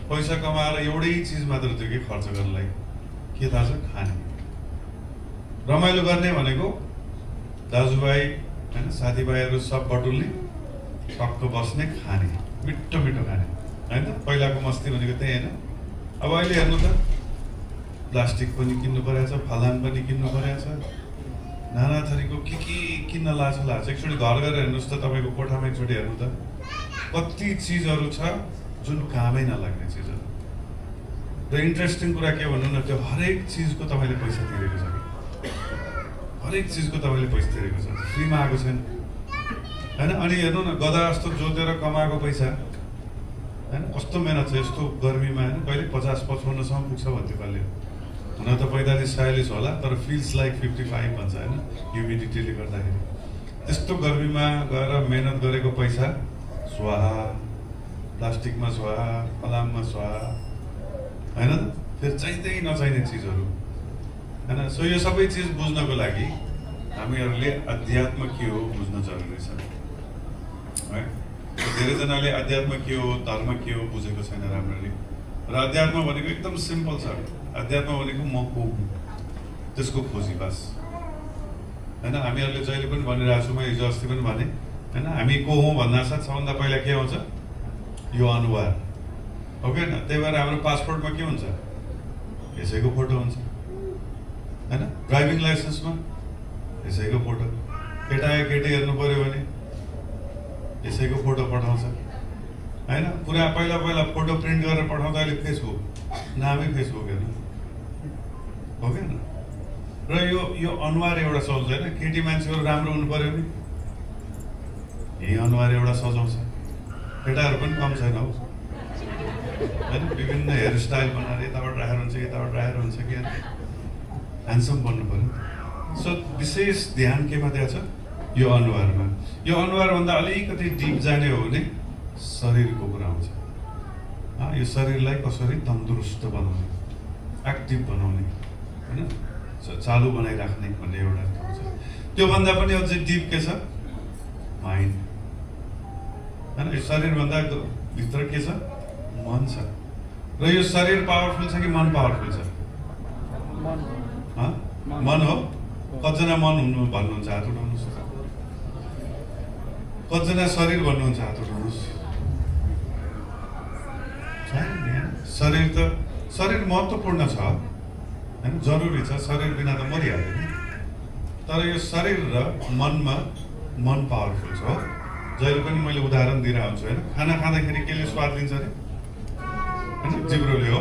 पैसा कमाएर एउटै चिज मात्र थियो कि खर्च गर्नलाई, के थाहा छ? खाने। रमाइलो गर्ने भनेको दाजुभाइ होइन साथीभाइहरू सब बटुल्ने, टक्क बस्ने, खाने, मिठो मिठो खाने होइन। पहिलाको मस्ती भनेको त्यही होइन। अब अहिले हेर्नु त, प्लास्टिक पनि किन्नु परेको छ, फलाम पनि किन्नु परेको छ, नाना थरीको के किन्न लाग्छ। एकचोटि घर गएर हेर्नुहोस् त, तपाईँको कोठामा एकचोटि हेर्नु त, कति चिजहरू छ जुन कामै नलाग्ने चिजहरू। र इन्ट्रेस्टिङ कुरा के भन्नु न, त्यो हरेक चिजको तपाईँले पैसा तिरेको छ, हरेक चिजको तपाईँले पैसा तिरेको छ, फ्रीमा आएको छैन होइन। अनि हेर्नु न, गधा जस्तो जोतेर कमाएको पैसा होइन, कस्तो मेहनत छ यस्तो गर्मीमा होइन। कहिले 50-55सम्म पुग्छ भन्थ्यो कहिले, हुन त 45-46 होला, तर फिल्स लाइक 55 भन्छ होइन, ह्युमिडिटीले गर्दाखेरि। त्यस्तो गर्मीमा गएर मेहनत गरेको पैसा स्वाहा, प्लास्टिकमा स्वाहा, फलाममा स्वाहा होइन। फेरि चाहिँदै नचाहिने चिजहरू होइन। सो यो सबै चिज बुझ्नको लागि हामीहरूले अध्यात्म के हो बुझ्न जरुरी छ है। धेरैजनाले अध्यात्म के हो, धर्म के हो बुझेको छैन राम्ररी। र अध्यात्म भनेको एकदम सिम्पल छ। अध्यात्म भनेको म को हुँ त्यसको खोजी बस होइन। हामीहरूले जहिले पनि भनिरहेको छु, म हिजो अस्ति पनि भने होइन, हामी को हौँ भन्दा साथ सबभन्दा पहिला के आउँछ? यो अनुहार हो कि होइन। त्यही भएर हाम्रो पासपोर्टमा के हुन्छ? यसैको फोटो हुन्छ होइन। ड्राइभिङ लाइसेन्समा यसैको फोटो, केटा या केटी हेर्नु पर्यो भने यसैको फोटो पठाउँछ होइन। पुरा पहिला फोटो प्रिन्ट गरेर पठाउँदा अहिले फेसबुक, नामै फेसबुक हेर्नु हो कि होइन। र यो अनुहार एउटा सजाउँछ होइन। केटी मान्छेहरू राम्रो हुनु पर्यो भने यही अनुहार एउटा सजाउँछ। केटाहरू पनि कम छैन हौ होइन। विभिन्न हेयर स्टाइल बनाएर यताबाट राखेर हुन्छ, यताबाट राखेर हुन्छ कि ह्यान्डसम बन्नु पर्यो। सो विशेष ध्यान केमा दिएको छ? यो अनुहारमा। यो अनुहारभन्दा अलिकति डिप जाने हो भने शरीरको कुरा आउँछ। यो शरीरलाई कसरी तन्दुरुस्त बनाउने, एक्टिभ बनाउने होइन, चालु बनाइराख्ने भन्ने एउटा हुन्छ। त्योभन्दा पनि अझै डिप के छ? माइन्ड होइन। यो शरीरभन्दा भित्र के छ? मन छ। र यो शरीर पावरफुल छ कि मन पावरफुल छ? मन हो। कतिजना मन हुनु भन्नुहुन्छ? हात उठाउनुहोस्। कतिजना शरीर भन्नुहुन्छ? हात उठाउनुहोस्। शरीर महत्त्वपूर्ण छ होइन, जरुरी छ। शरीर बिना त मरिहाल्यो नि। तर यो शरीर र मनमा मन पावरफुल छ। जहिले पनि मैले उदाहरण दिएर आउँछु होइन। खाना खाँदाखेरि केले स्वाद लिन्छ अरे होइन? जिब्रोले हो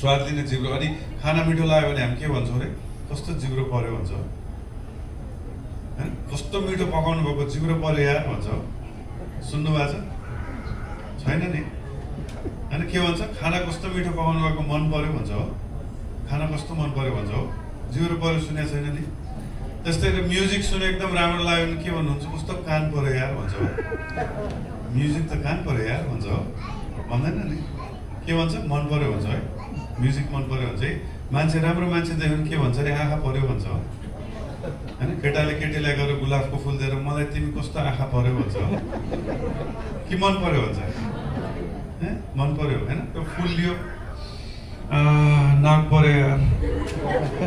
स्वाद लिने, जिब्रो। अनि खाना मिठो लाग्यो भने हामी के भन्छौँ अरे? कस्तो जिब्रो पर्यो भन्छ होइन। कस्तो मिठो पकाउनु भएको, जिब्रो पर्यो यार भन्छ। सुन्नु भएको छैन नि होइन? के भन्छ? खाना कस्तो मिठो पकाउनु भएको, मन पर्यो भन्छ हो। खाना कस्तो मन पर्यो भन्छ हो, जिब्रो पर्यो सुनेको छैन नि। त्यस्तै म्युजिक सुने एकदम राम्रो लाग्यो भने के भन्नुहुन्छ? कस्तो कान पर्यो यार भन्छ हो। म्युजिक त कान पर्यो यार भन्छ हो, भन्दैन नि। के भन्छ? मन पर्यो भन्छ है। म्युजिक मन पर्यो भन्छ है। मान्छे राम्रो मान्छे देख्यो भने के भन्छ अरे? आँखा पर्यो भन्छ हो होइन। केटाले केटीलाई गएर गुलाबको फुल दिएर मलाई तिमी कस्तो आँखा पर्यो भन्छ हो कि मन पर्यो भन्छ? मन पर्यो होइन। त्यो फुल लियो, नाक पर्यो यार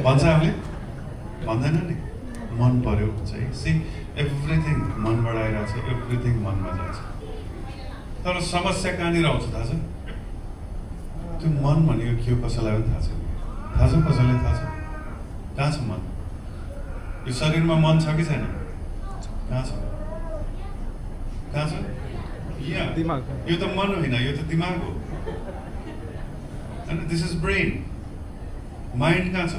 भन्छ हामीले, भन्दैन नि। मन पर्यो भन्छ है। सी, एभ्रिथिङ मनबाट आइरहेको छ, एभ्रिथिङ मनमा जान्छ। तर समस्या कहाँनिर आउँछ थाहा छ? त्यो मन भनेको के हो कसैलाई पनि थाहा छैन। थाहा छ? कसैलाई थाहा छ? कहाँ छ मन? यो शरीरमा मन छ कि छैन? कहाँ छ? कहाँ छ? यहाँ। यो त मन होइन, यो त दिमाग हो होइन। This is brain. माइन्ड कहाँ छ?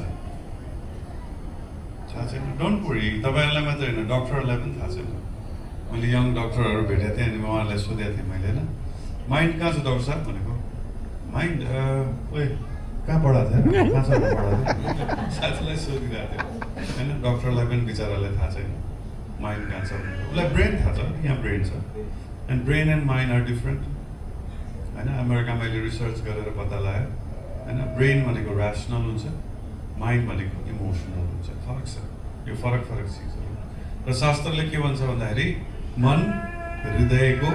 थाहा छैन। डोन्ट वरी, तपाईँहरूलाई मात्रै होइन, डक्टरहरूलाई पनि थाहा छैन। मैले यङ डक्टरहरू भेटेको थिएँ अनि म उहाँलाई सोधेको थिएँ मैले होइन, माइन्ड कहाँ छ डक्टर साहब भनेको? माइन्ड ओए कहाँ पढाएको थियो? कहाँ छ पढाएको थियो? साथीलाई सोधिरहेको थियो होइन। डक्टरलाई पनि बिचरालाई थाहा छैन माइन्ड कहाँ छ भनेको। उसलाई ब्रेन थाहा छ, यहाँ ब्रेन छ। And brain and mind are different होइन। अमेरिकामा मैले रिसर्च गरेर पत्ता लगायो होइन। ब्रेन भनेको ऱ्यासनल हुन्छ, माइन्ड भनेको इमोसनल हुन्छ। फरक छ, यो फरक चिजहरू। र शास्त्रले के भन्छ भन्दाखेरि मन हृदयको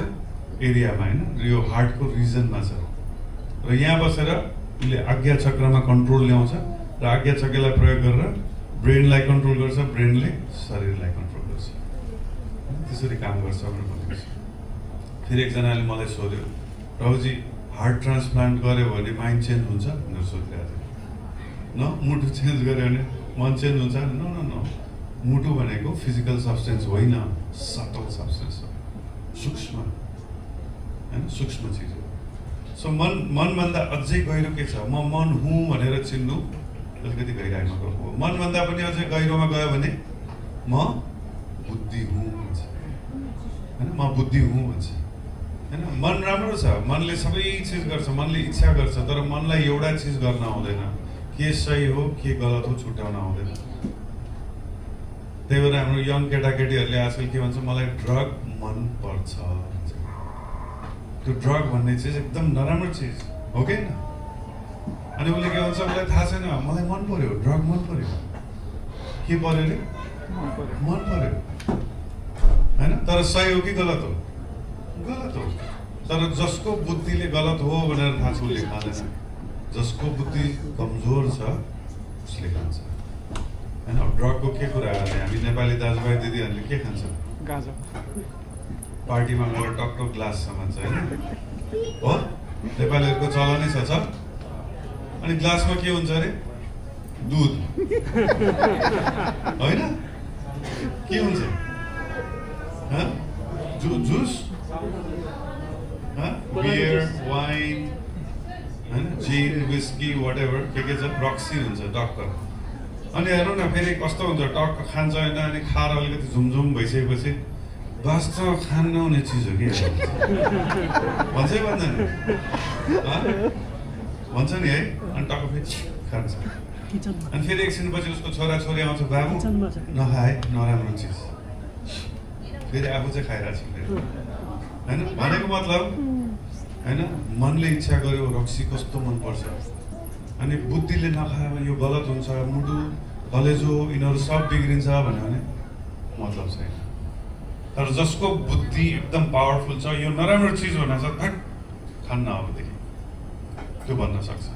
एरियामा होइन, यो हार्टको रिजनमा छ र यहाँ बसेर उसले आज्ञा चक्रमा कन्ट्रोल ल्याउँछ र आज्ञा चक्रलाई प्रयोग गरेर ब्रेनलाई कन्ट्रोल गर्छ, ब्रेनले शरीरलाई कन्ट्रोल गर्छ। त्यसरी काम गर्छ भनेर भनेको छ। फेरि एकजनाले मलाई सोध्यो, राहुजी हार्ट ट्रान्सप्लान्ट गर्यो भने माइन्ड चेन्ज हुन्छ भनेर सोधिरहेको थियो। न मुटु चेन्ज गर्यो भने मन चेन्ज हुन्छ? न न न, मुटु भनेको फिजिकल सब्सटेन्स होइन, सटल सब्सटेन्स हो, सूक्ष्म होइन, सूक्ष्म चिज हो। सो मनभन्दा अझै गहिरो के छ? म मन हुँ भनेर चिन्नु अलिकति गहिराइमा गएको हो। मनभन्दा पनि अझै गहिरोमा गयो भने म बुद्धि हुँ भन्छ होइन, म बुद्धि हुँ भन्छ होइन। मन राम्रो छ, मनले सबै चिज गर्छ, मनले इच्छा गर्छ, तर मनलाई एउटा चिज गर्न आउँदैन, के सही हो के गलत हो छुट्याउन आउँदैन। त्यही भएर हाम्रो यङ केटाकेटीहरूले आजकल के भन्छ, मलाई ड्रग मन पर्छ भन्छ। त्यो ड्रग भन्ने चिज एकदम नराम्रो चिज हो कि होइन? अनि उसले के भन्छ, उसलाई थाहा छैन, मलाई मन पर्यो, ड्रग मन पर्यो। के पर्यो अरे? मन पर्यो होइन, तर सही हो कि गलत हो? गलत हो। तर जसको बुद्धिले गलत हो भनेर थाहा छ उसले खाँदैन, जसको बुद्धि कमजोर छ उसले खान्छ होइन। अब ड्रगको के कुरा गर्ने? हामी नेपाली दाजुभाइ दिदीहरूले के खान्छ? गाजा। पार्टीमा गएर टक्क ग्लास समान्छ होइन हो, नेपालीहरूको चलनै छ। अनि ग्लासमा के हुन्छ अरे? दुध होइन, के हुन्छ? जुस, बियर, वाइन होइन, जिन, विस्की, वाट एभर के छ, रक्सी हुन्छ टक्क। अनि हेर्नु न फेरि कस्तो हुन्छ, टक्क खान्छ होइन, अनि खाएर अलिकति झुमझुम भइसकेपछि वास्तव खान नहुने चिज हो कि भन्छै भन्दैन भन्छ नि है। अनि टक्क फेरि खान्छ, अनि फेरि एकछिनपछि उसको छोराछोरी आउँछ, बाबु नखाए नराम्रो चिज, फेरि आफू चाहिँ खाइरहेको छ होइन। भनेको मतलब होइन, मनले इच्छा गर्यो रक्सी कस्तो मनपर्छ, अनि बुद्धिले नखायो भने यो गलत हुन्छ, मुटु कलेजो यिनीहरू सब बिग्रिन्छ भन्यो भने मतलब छैन। तर जसको बुद्धि एकदम पावरफुल छ, यो नराम्रो चिज हुन सक्छ, खान्न अबदेखि, त्यो भन्न सक्छ।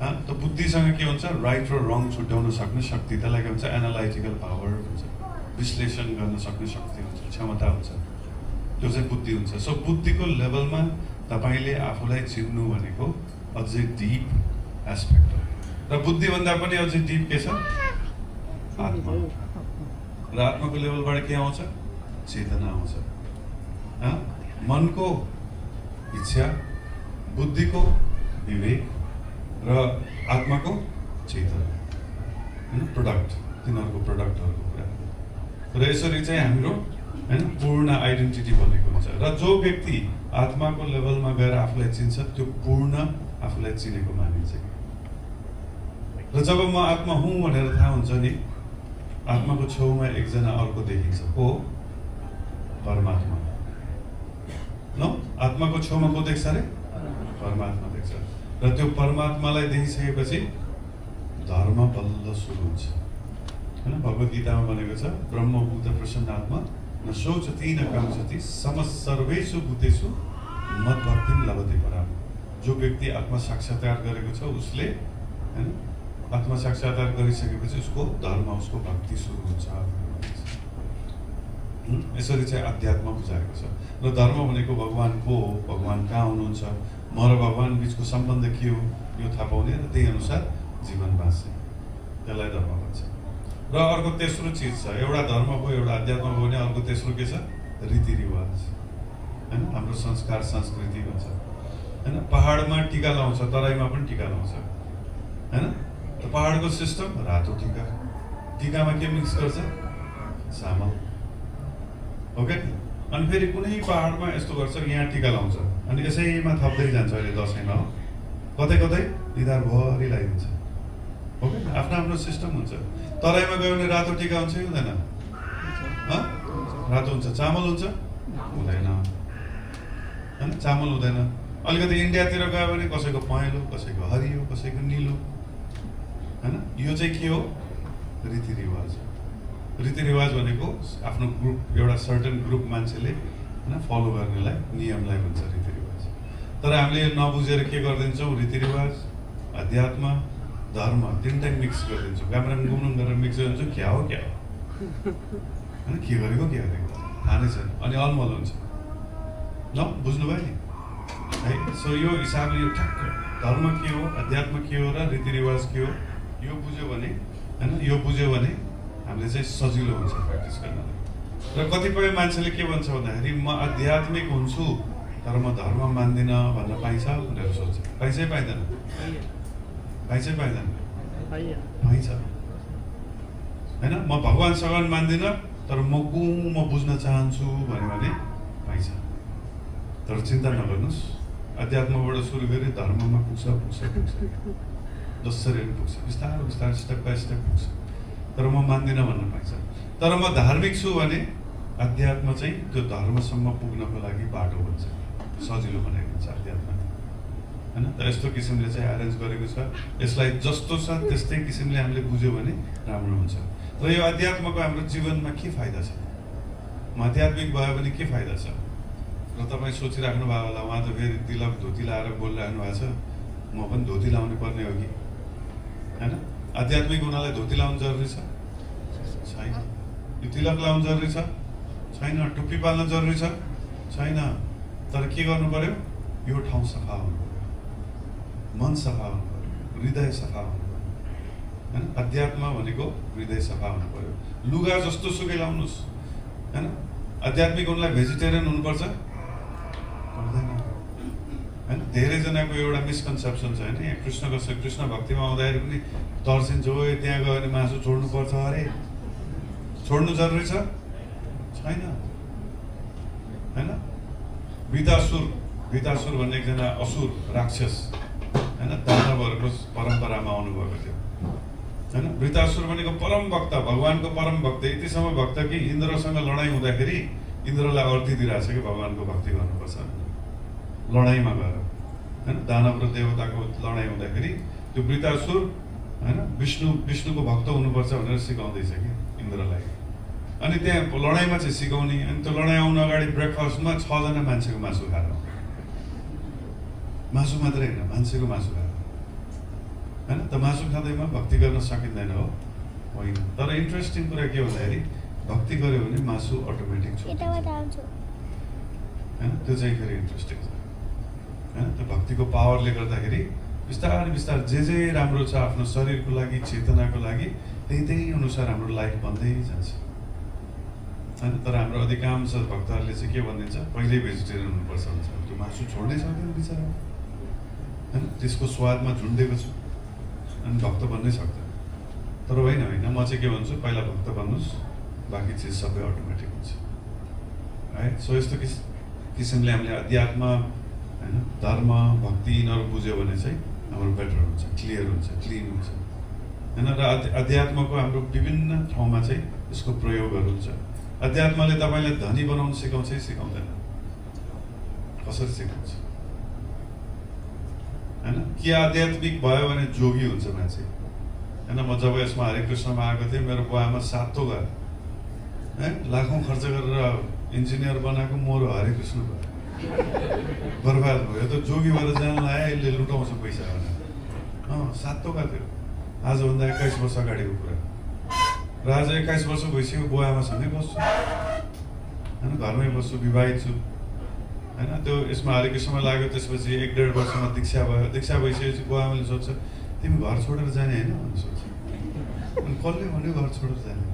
त बुद्धिसँग के हुन्छ? राइट र रङ छुट्याउन सक्ने शक्ति, त्यसलाई के भन्छ? एनालाइटिकल पावर हुन्छ, विश्लेषण गर्न सक्ने शक्ति हुन्छ, क्षमता हुन्छ, त्यो चाहिँ बुद्धि हुन्छ। सो बुद्धिको लेभलमा तपाईँले आफूलाई चिन्नु भनेको अझै डिप एस्पेक्ट हो। र बुद्धिभन्दा पनि अझै डिप के छ? आत्मा। र आत्माको लेभलबाट के आउँछ? चेतना आउँछ। मनको इच्छा, बुद्धिको विवेक र आत्माको चेतना होइन, प्रोडक्ट, तिनीहरूको प्रोडक्टहरूको कुरा। र यसरी चाहिँ हाम्रो होइन पूर्ण आइडेन्टिटी बनेको हुन्छ। र जो व्यक्ति आत्माको लेभलमा गएर आफूलाई चिन्छ त्यो पूर्ण आफूलाई चिनेको मानिन्छ। र जब म आत्मा हुँ भनेर थाहा हुन्छ नि, आत्माको छेउमा एकजना अर्को देखिन्छ, को? परमात्मा। न आत्माको छेउमा को देख्छ अरे? परमात्मा देख्छ। र त्यो परमात्मालाई देखिसकेपछि धर्म बल्ल सुरु हुन्छ होइन। भगवत गीतामा भनेको छ, ब्रह्मभूत प्रसन्नात्मा न शोचति न काङ्क्षति सर्वेषु भूतेषु मद्भक्तिं लभते पराम। जो व्यक्ति आत्मा साक्षात्कार गरेको छ उसले होइन, आत्मा साक्षात्कार गरिसकेपछि उसको धर्म, उसको भक्ति सुरु हुन्छ। यसरी चाहिँ अध्यात्म बुझाएको छ। र धर्म भनेको भगवान को हो, भगवान कहाँ हुनुहुन्छ, म र भगवान बिचको सम्बन्ध के हो, यो थाहा पाउने र त्यही अनुसार जीवन बाँच्ने, त्यसलाई धर्म भन्छ। र अर्को तेस्रो चिज छ, एउटा धर्म भयो, एउटा अध्यात्म भयो भने अर्को तेस्रो के छ? रीतिरिवाज होइन, हाम्रो संस्कार संस्कृति भन्छ होइन। पहाडमा टिका लाउँछ, तराईमा पनि टिका लाउँछ होइन। त पहाडको सिस्टम रातो टिका, टिकामा के मिक्स गर्छ? चामल हो क्या। अनि फेरि कुनै पहाडमा यस्तो गर्छ, यहाँ टिका लाउँछ अनि यसैमा थप्दै जान्छ। अहिले दसैँमा हो, कतै कतै निधारभरि लगाइदिन्छ हो क्या। आफ्नो आफ्नो सिस्टम हुन्छ। तराईमा गयो भने रातो टिका हुन्छ कि हुँदैन? रातो हुन्छ। चामल हुन्छ? हुँदैन होइन, चामल हुँदैन। अलिकति इन्डियातिर गयो भने कसैको पहेँलो, कसैको हरियो, कसैको निलो होइन। यो चाहिँ के हो? रीतिरिवाज। रीतिरिवाज भनेको आफ्नो ग्रुप, एउटा सर्टेन ग्रुप मान्छेले होइन फलो गर्नेलाई, नियमलाई भन्छ रीतिरिवाज। तर हामीले यो नबुझेर के गरिदिन्छौँ, रीतिरिवाज, अध्यात्म, धर्म तिनटै मिक्स गरिदिन्छौँ। गाम्राङ गुम्रुङ गरेर मिक्स गरिदिन्छौँ, क्या हो होइन, के गरेको थाहा नै छैन, अनि अलमल हुन्छ। ल बुझ्नुभयो नि है। सो यो हिसाबले यो ठ्याक्क धर्म के हो, अध्यात्म के हो र रीतिरिवाज के हो, यो बुझ्यो भने होइन, यो बुझ्यो भने हामीले चाहिँ सजिलो हुन्छ प्र्याक्टिस गर्नलाई। र कतिपय मान्छेले के भन्छ भन्दाखेरि म आध्यात्मिक हुन्छु तर म धर्म मान्दिनँ भन्न पाइन्छ भनेर सोध्छ। पाइन्छै पाइँदैन? पाइन्छै पाइँदैन? पाइन्छ होइन। म भगवान् सगवान मान्दिनँ तर म बुझ्न चाहन्छु भन्यो भने पाइन्छ। तर चिन्ता नगर्नुहोस्, अध्यात्मबाट सुरु गरी धर्ममा पुग्छ जसरी पनि पुग्छ, बिस्तारै बिस्तारै स्टेप बाई स्टेप पुग्छ। तर म मान्दिनँ भन्न पाइन्छ। तर म धार्मिक छु भने अध्यात्म चाहिँ त्यो धर्मसम्म पुग्नको लागि बाटो हुन्छ, सजिलो बनाइदिन्छ अध्यात्म होइन। त यस्तो किसिमले चाहिँ एरेन्ज गरेको छ। यसलाई जस्तो छ त्यस्तै किसिमले हामीले बुझ्यो भने राम्रो हुन्छ। र यो अध्यात्मको हाम्रो जीवनमा के फाइदा छ, म आध्यात्मिक भयो भने के फाइदा छ? र तपाईँ सोचिराख्नु भयो होला, उहाँ त फेरि तिलक धोती लाएर बोलिरहनु भएको छ, म पनि धोती लाउनु पर्ने हो कि होइन? आध्यात्मिक हुनलाई धोती लाउनु जरुरी छ? छैन। यो तिलक लाउनु जरुरी छ? छैन। टुप्पी पाल्न जरुरी छ? छैन। तर के गर्नु पर्यो? यो ठाउँ सफा हुनु पर्यो, मन सफा हुनु पर्यो, हृदय सफा हुनु पर्यो होइन। अध्यात्म भनेको हृदय सफा हुनु पर्यो। लुगा जस्तो सुकै लाउनुहोस् होइन। आध्यात्मिक हुनलाई भेजिटेरियन हुनुपर्छ? पर्दैन होइन। धेरैजनाको एउटा मिसकन्सेप्सन छ होइन, यहाँ कृष्ण भक्तिमा आउँदाखेरि पनि तर्सिन्छ, हो त्यहाँ गयो भने मासु छोड्नुपर्छ अरे। छोड्नु जरुरी छ? छैन होइन। भितासुर भन्ने एकजना असुर राक्षस होइन, दानवहरूको परम्परामा आउनुभएको थियो होइन। वृतासुर भनेको परम भक्त, भगवान्को परम भक्त, यतिसम्म भक्त कि इन्द्रसँग लडाइँ हुँदाखेरि इन्द्रलाई अर्थी दिइरहेछ कि भगवान्को भक्ति गर्नुपर्छ लडाइँमा गएर होइन। दानव र देवताको लडाइँ हुँदाखेरि त्यो वृतासुर होइन विष्णुको भक्त हुनुपर्छ भनेर सिकाउँदैछ कि इन्द्रलाई। अनि त्यहाँ लडाइँमा चाहिँ सिकाउने, अनि त्यो लडाइँ आउनु अगाडि ब्रेकफास्टमा 6 जना मान्छेको मासु खाएर, मासु मात्रै होइन मान्छेको मासु खाएर होइन। त मासु खाँदैमा भक्ति गर्न सकिँदैन हो? होइन। तर इन्ट्रेस्टिङ कुरा के भन्दाखेरि भक्ति गऱ्यो भने मासु अटोमेटिक छोड्छ होइन। त्यो चाहिँ फेरि इन्ट्रेस्टिङ छ होइन। त्यो भक्तिको पावरले गर्दाखेरि बिस्तारै बिस्तारै जे राम्रो छ आफ्नो शरीरको लागि, चेतनाको लागि, त्यही अनुसार हाम्रो लाइफ बन्दै जान्छ होइन। तर हाम्रो अधिकांश भक्तहरूले चाहिँ के भनिदिन्छ, पहिल्यै भेजिटेरियन हुनुपर्छ भन्छ। त्यो मासु छोड्नै सक्दैन बिचरा होइन। त्यसको स्वादमा झुन्डेको छु अनि भक्त बन्नै सक्दैन। तर होइन, म चाहिँ के भन्छु, पहिला भक्त बन्नुहोस्, बाँकी चिज सबै अटोमेटिक हुन्छ है। सो यस्तो किसिमले हामीले अध्यात्म होइन, धर्म, भक्ति यिनीहरू बुझ्यो भने चाहिँ हाम्रो बेटर हुन्छ, क्लियर हुन्छ, क्लिन हुन्छ होइन। र अध्यात्मको हाम्रो विभिन्न ठाउँमा चाहिँ यसको प्रयोगहरू हुन्छ। अध्यात्मले तपाईँलाई धनी बनाउनु सिकाउँछ कि सिकाउँदैन? कसरी सिकाउँछ होइन? कि आध्यात्मिक भयो भने जोगी हुन्छ मान्छे होइन। म जब यसमा हरे कृष्णमा आएको थिएँ, मेरो बुवामा 7 थोक है लाखौँ खर्च गरेर इन्जिनियर बनाएको मोर हरे कृष्ण भयो, बर्बाद भयो। त जोगी भएर जान लायो, यसले लुटाउँछ पैसा भनेर। 7 थोका थियो, आजभन्दा 21 वर्ष अगाडिको कुरा। र आज 21 वर्ष भइसक्यो, बुवा आमासँगै बस्छु होइन, घरमै बस्छु, विवाहित छु होइन। त्यो यसमा हरे कृष्णमा लाग्यो, त्यसपछि 1-1.5 वर्षमा दीक्षा भयो। दीक्षा भइसकेपछि बुवा आमाले सोध्छ, तिमी घर छोडेर जाने होइन भनेर सोध्छ। अनि कसले भन्यो घर छोडेर जाने?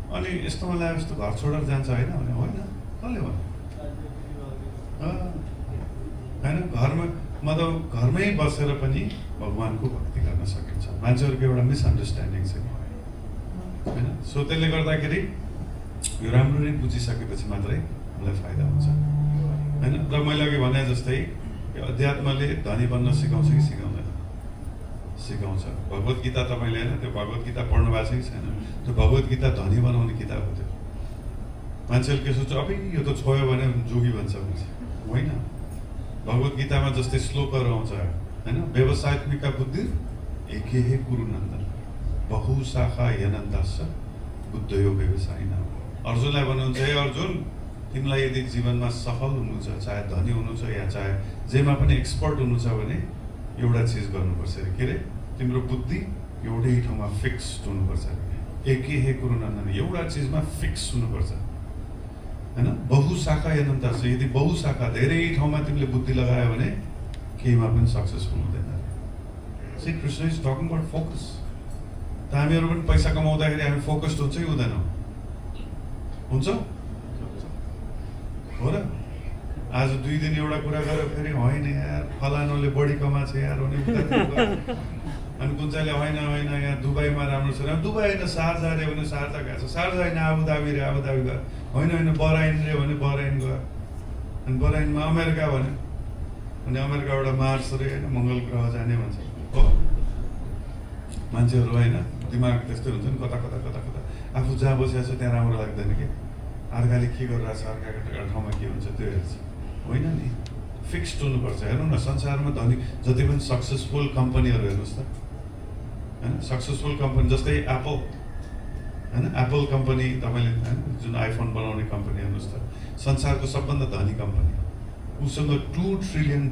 अनि यस्तोमा लाग्यो यस्तो घर छोडेर जान्छ होइन भने, होइन कसले भन्यो होइन। मतलब घरमै बसेर पनि भगवान्को भक्ति गर्न सकिन्छ। मान्छेहरूको एउटा मिसअन्डरस्ट्यान्डिङ छ होइन। सो त्यसले गर्दाखेरि यो राम्ररी बुझिसकेपछि मात्रै हामीलाई फाइदा हुन्छ होइन। र मैले अघि भने जस्तै यो अध्यात्मले धनी बन्न सिकाउँछ कि सिकाउँदैन? सिकाउँछ। भगवत गीता तपाईँले होइन, त्यो भगवत गीता पढ्नु भएको छ कि छैन? त्यो भगवत गीता धनी बनाउने किताब हो। त्यो मान्छेले के सोध्छ, अब यो त छोयो भने जोगी भन्छ भन्छ, होइन। भगवत गीतामा जस्तै श्लोकहरू आउँछ होइन, व्यवसायत्मिका बुद्धि एके हे कुरुनन्दन बहुशाखा यनन्ताश्च बुद्धयो व्यवसायिना। अर्जुनलाई भन्नुहुन्छ, हे अर्जुन तिमीलाई यदि जीवनमा सफल हुनु छ, चाहे धनी हुनु छ या चाहे जेमा पनि एक्सपर्ट हुनु छ भने एउटा चिज गर्नुपर्छ अरे, के अरे तिम्रो बुद्धि एउटै ठाउँमा फिक्स्ड हुनुपर्छ अरे। एकै कुरो नजाने एउटा चिजमा फिक्स हुनुपर्छ हैन। बहुशाखा अनन्त छ। यदि बहुशाखा धेरै ठाउँमा तिमीले बुद्धि लगायो भने केहीमा पनि सक्सेसफुल हुँदैन अरे। Shri Krishna is talking about focus. त हामीहरू पनि पैसा कमाउँदाखेरि हामी फोकस्ड हुन्छ कि हुँदैनौँ? हुन्छ हो र? आज 2 दिन एउटा कुरा गरेर फेरि होइन यार फलानुले बढी कमाएको छ यार भने अनि कुन चाहिँले होइन होइन यहाँ दुबईमा राम्रो छ, दुबई होइन शारजा रे भने शारजा गएको छ, शारजा होइन आबुधाबी रे आबुधाबी गयो, होइन होइन बहराइन रे भने बहराइन गयो, अनि बहराइनमा अमेरिका भन्यो अनि अमेरिकाबाट मार्स रे होइन मङ्गल ग्रह जाने भन्छ हो। मान्छेहरू होइन दिमाग त्यस्तै हुन्छ नि, कता कता कता कता आफू जहाँ बसेको छ त्यहाँ राम्रो लाग्दैन कि अर्काले के गरिरहेको छ, अर्काको ठाउँमा के हुन्छ त्यो हेर्छ होइन नि। फिक्स्ड हुनुपर्छ। हेर्नु न संसारमा धनी जति पनि सक्सेसफुल कम्पनीहरू हेर्नुहोस् त होइन, सक्सेसफुल कम्पनी जस्तै एप्पल होइन, एप्पल कम्पनी तपाईँले होइन जुन आइफोन बनाउने कम्पनी हेर्नुहोस् त, संसारको सबभन्दा धनी कम्पनी, उसँग $2 ट्रिलियन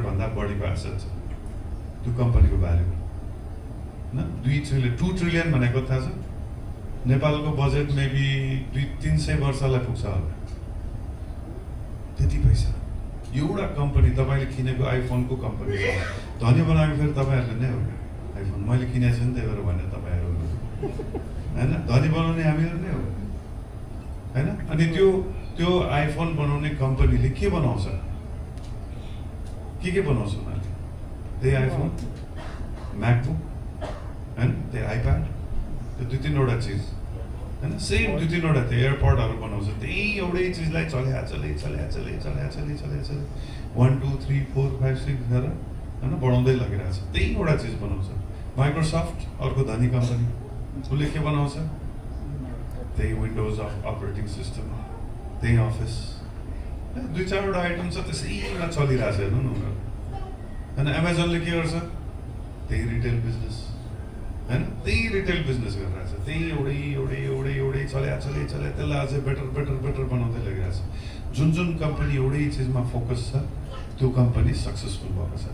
भन्दा बढीको एसेट छ। त्यो कम्पनीको भ्याल्यु होइन 2 ट्रिलियन भनेको थाहा छ? नेपालको बजेट मेबी 200-300 वर्षलाई पुग्छ होला त्यति पैसा। एउटा कम्पनी तपाईँले किनेको आइफोनको कम्पनी धनी बनाएको फेरि तपाईँहरूले नै हो आइफोन मैले किनेको छु नि त्यही भएर भने तपाईँहरू होइन, धनी बनाउने हामीहरू नै हो होइन। अनि त्यो आइफोन बनाउने कम्पनीले के बनाउँछ, के बनाउँछ उनीहरूले? त्यही आइफोन, म्याकबुक होइन, त्यही आइप्याड, त्यो 2-3वटा चिज होइन, सेम 2-3वटा त्यो एयरपोर्टहरू बनाउँछ, त्यही एउटै चिजलाई चल्या 1 2 3 4 5 6 गरेर होइन बढाउँदै लगिरहेको छ। त्यही एउटा चिज बनाउँछ। माइक्रोसफ्ट अर्को धनी कम्पनी, उसले के बनाउँछ? त्यही विन्डोज अपरेटिङ सिस्टम, त्यही अफिस, 2-4वटा आइटम छ त्यसैमा चलिरहेको छ। हेर्नु न उनीहरू होइन। एमाजोनले के गर्छ? त्यही रिटेल बिजनेस होइन, त्यही रिटेल बिजनेस गरिरहेछ, त्यही एउटै चल्या त्यसलाई अझै बेटर बनाउँदै लगिरहेछ। जुन कम्पनी एउटै चिजमा फोकस छ त्यो कम्पनी सक्सेसफुल भएको छ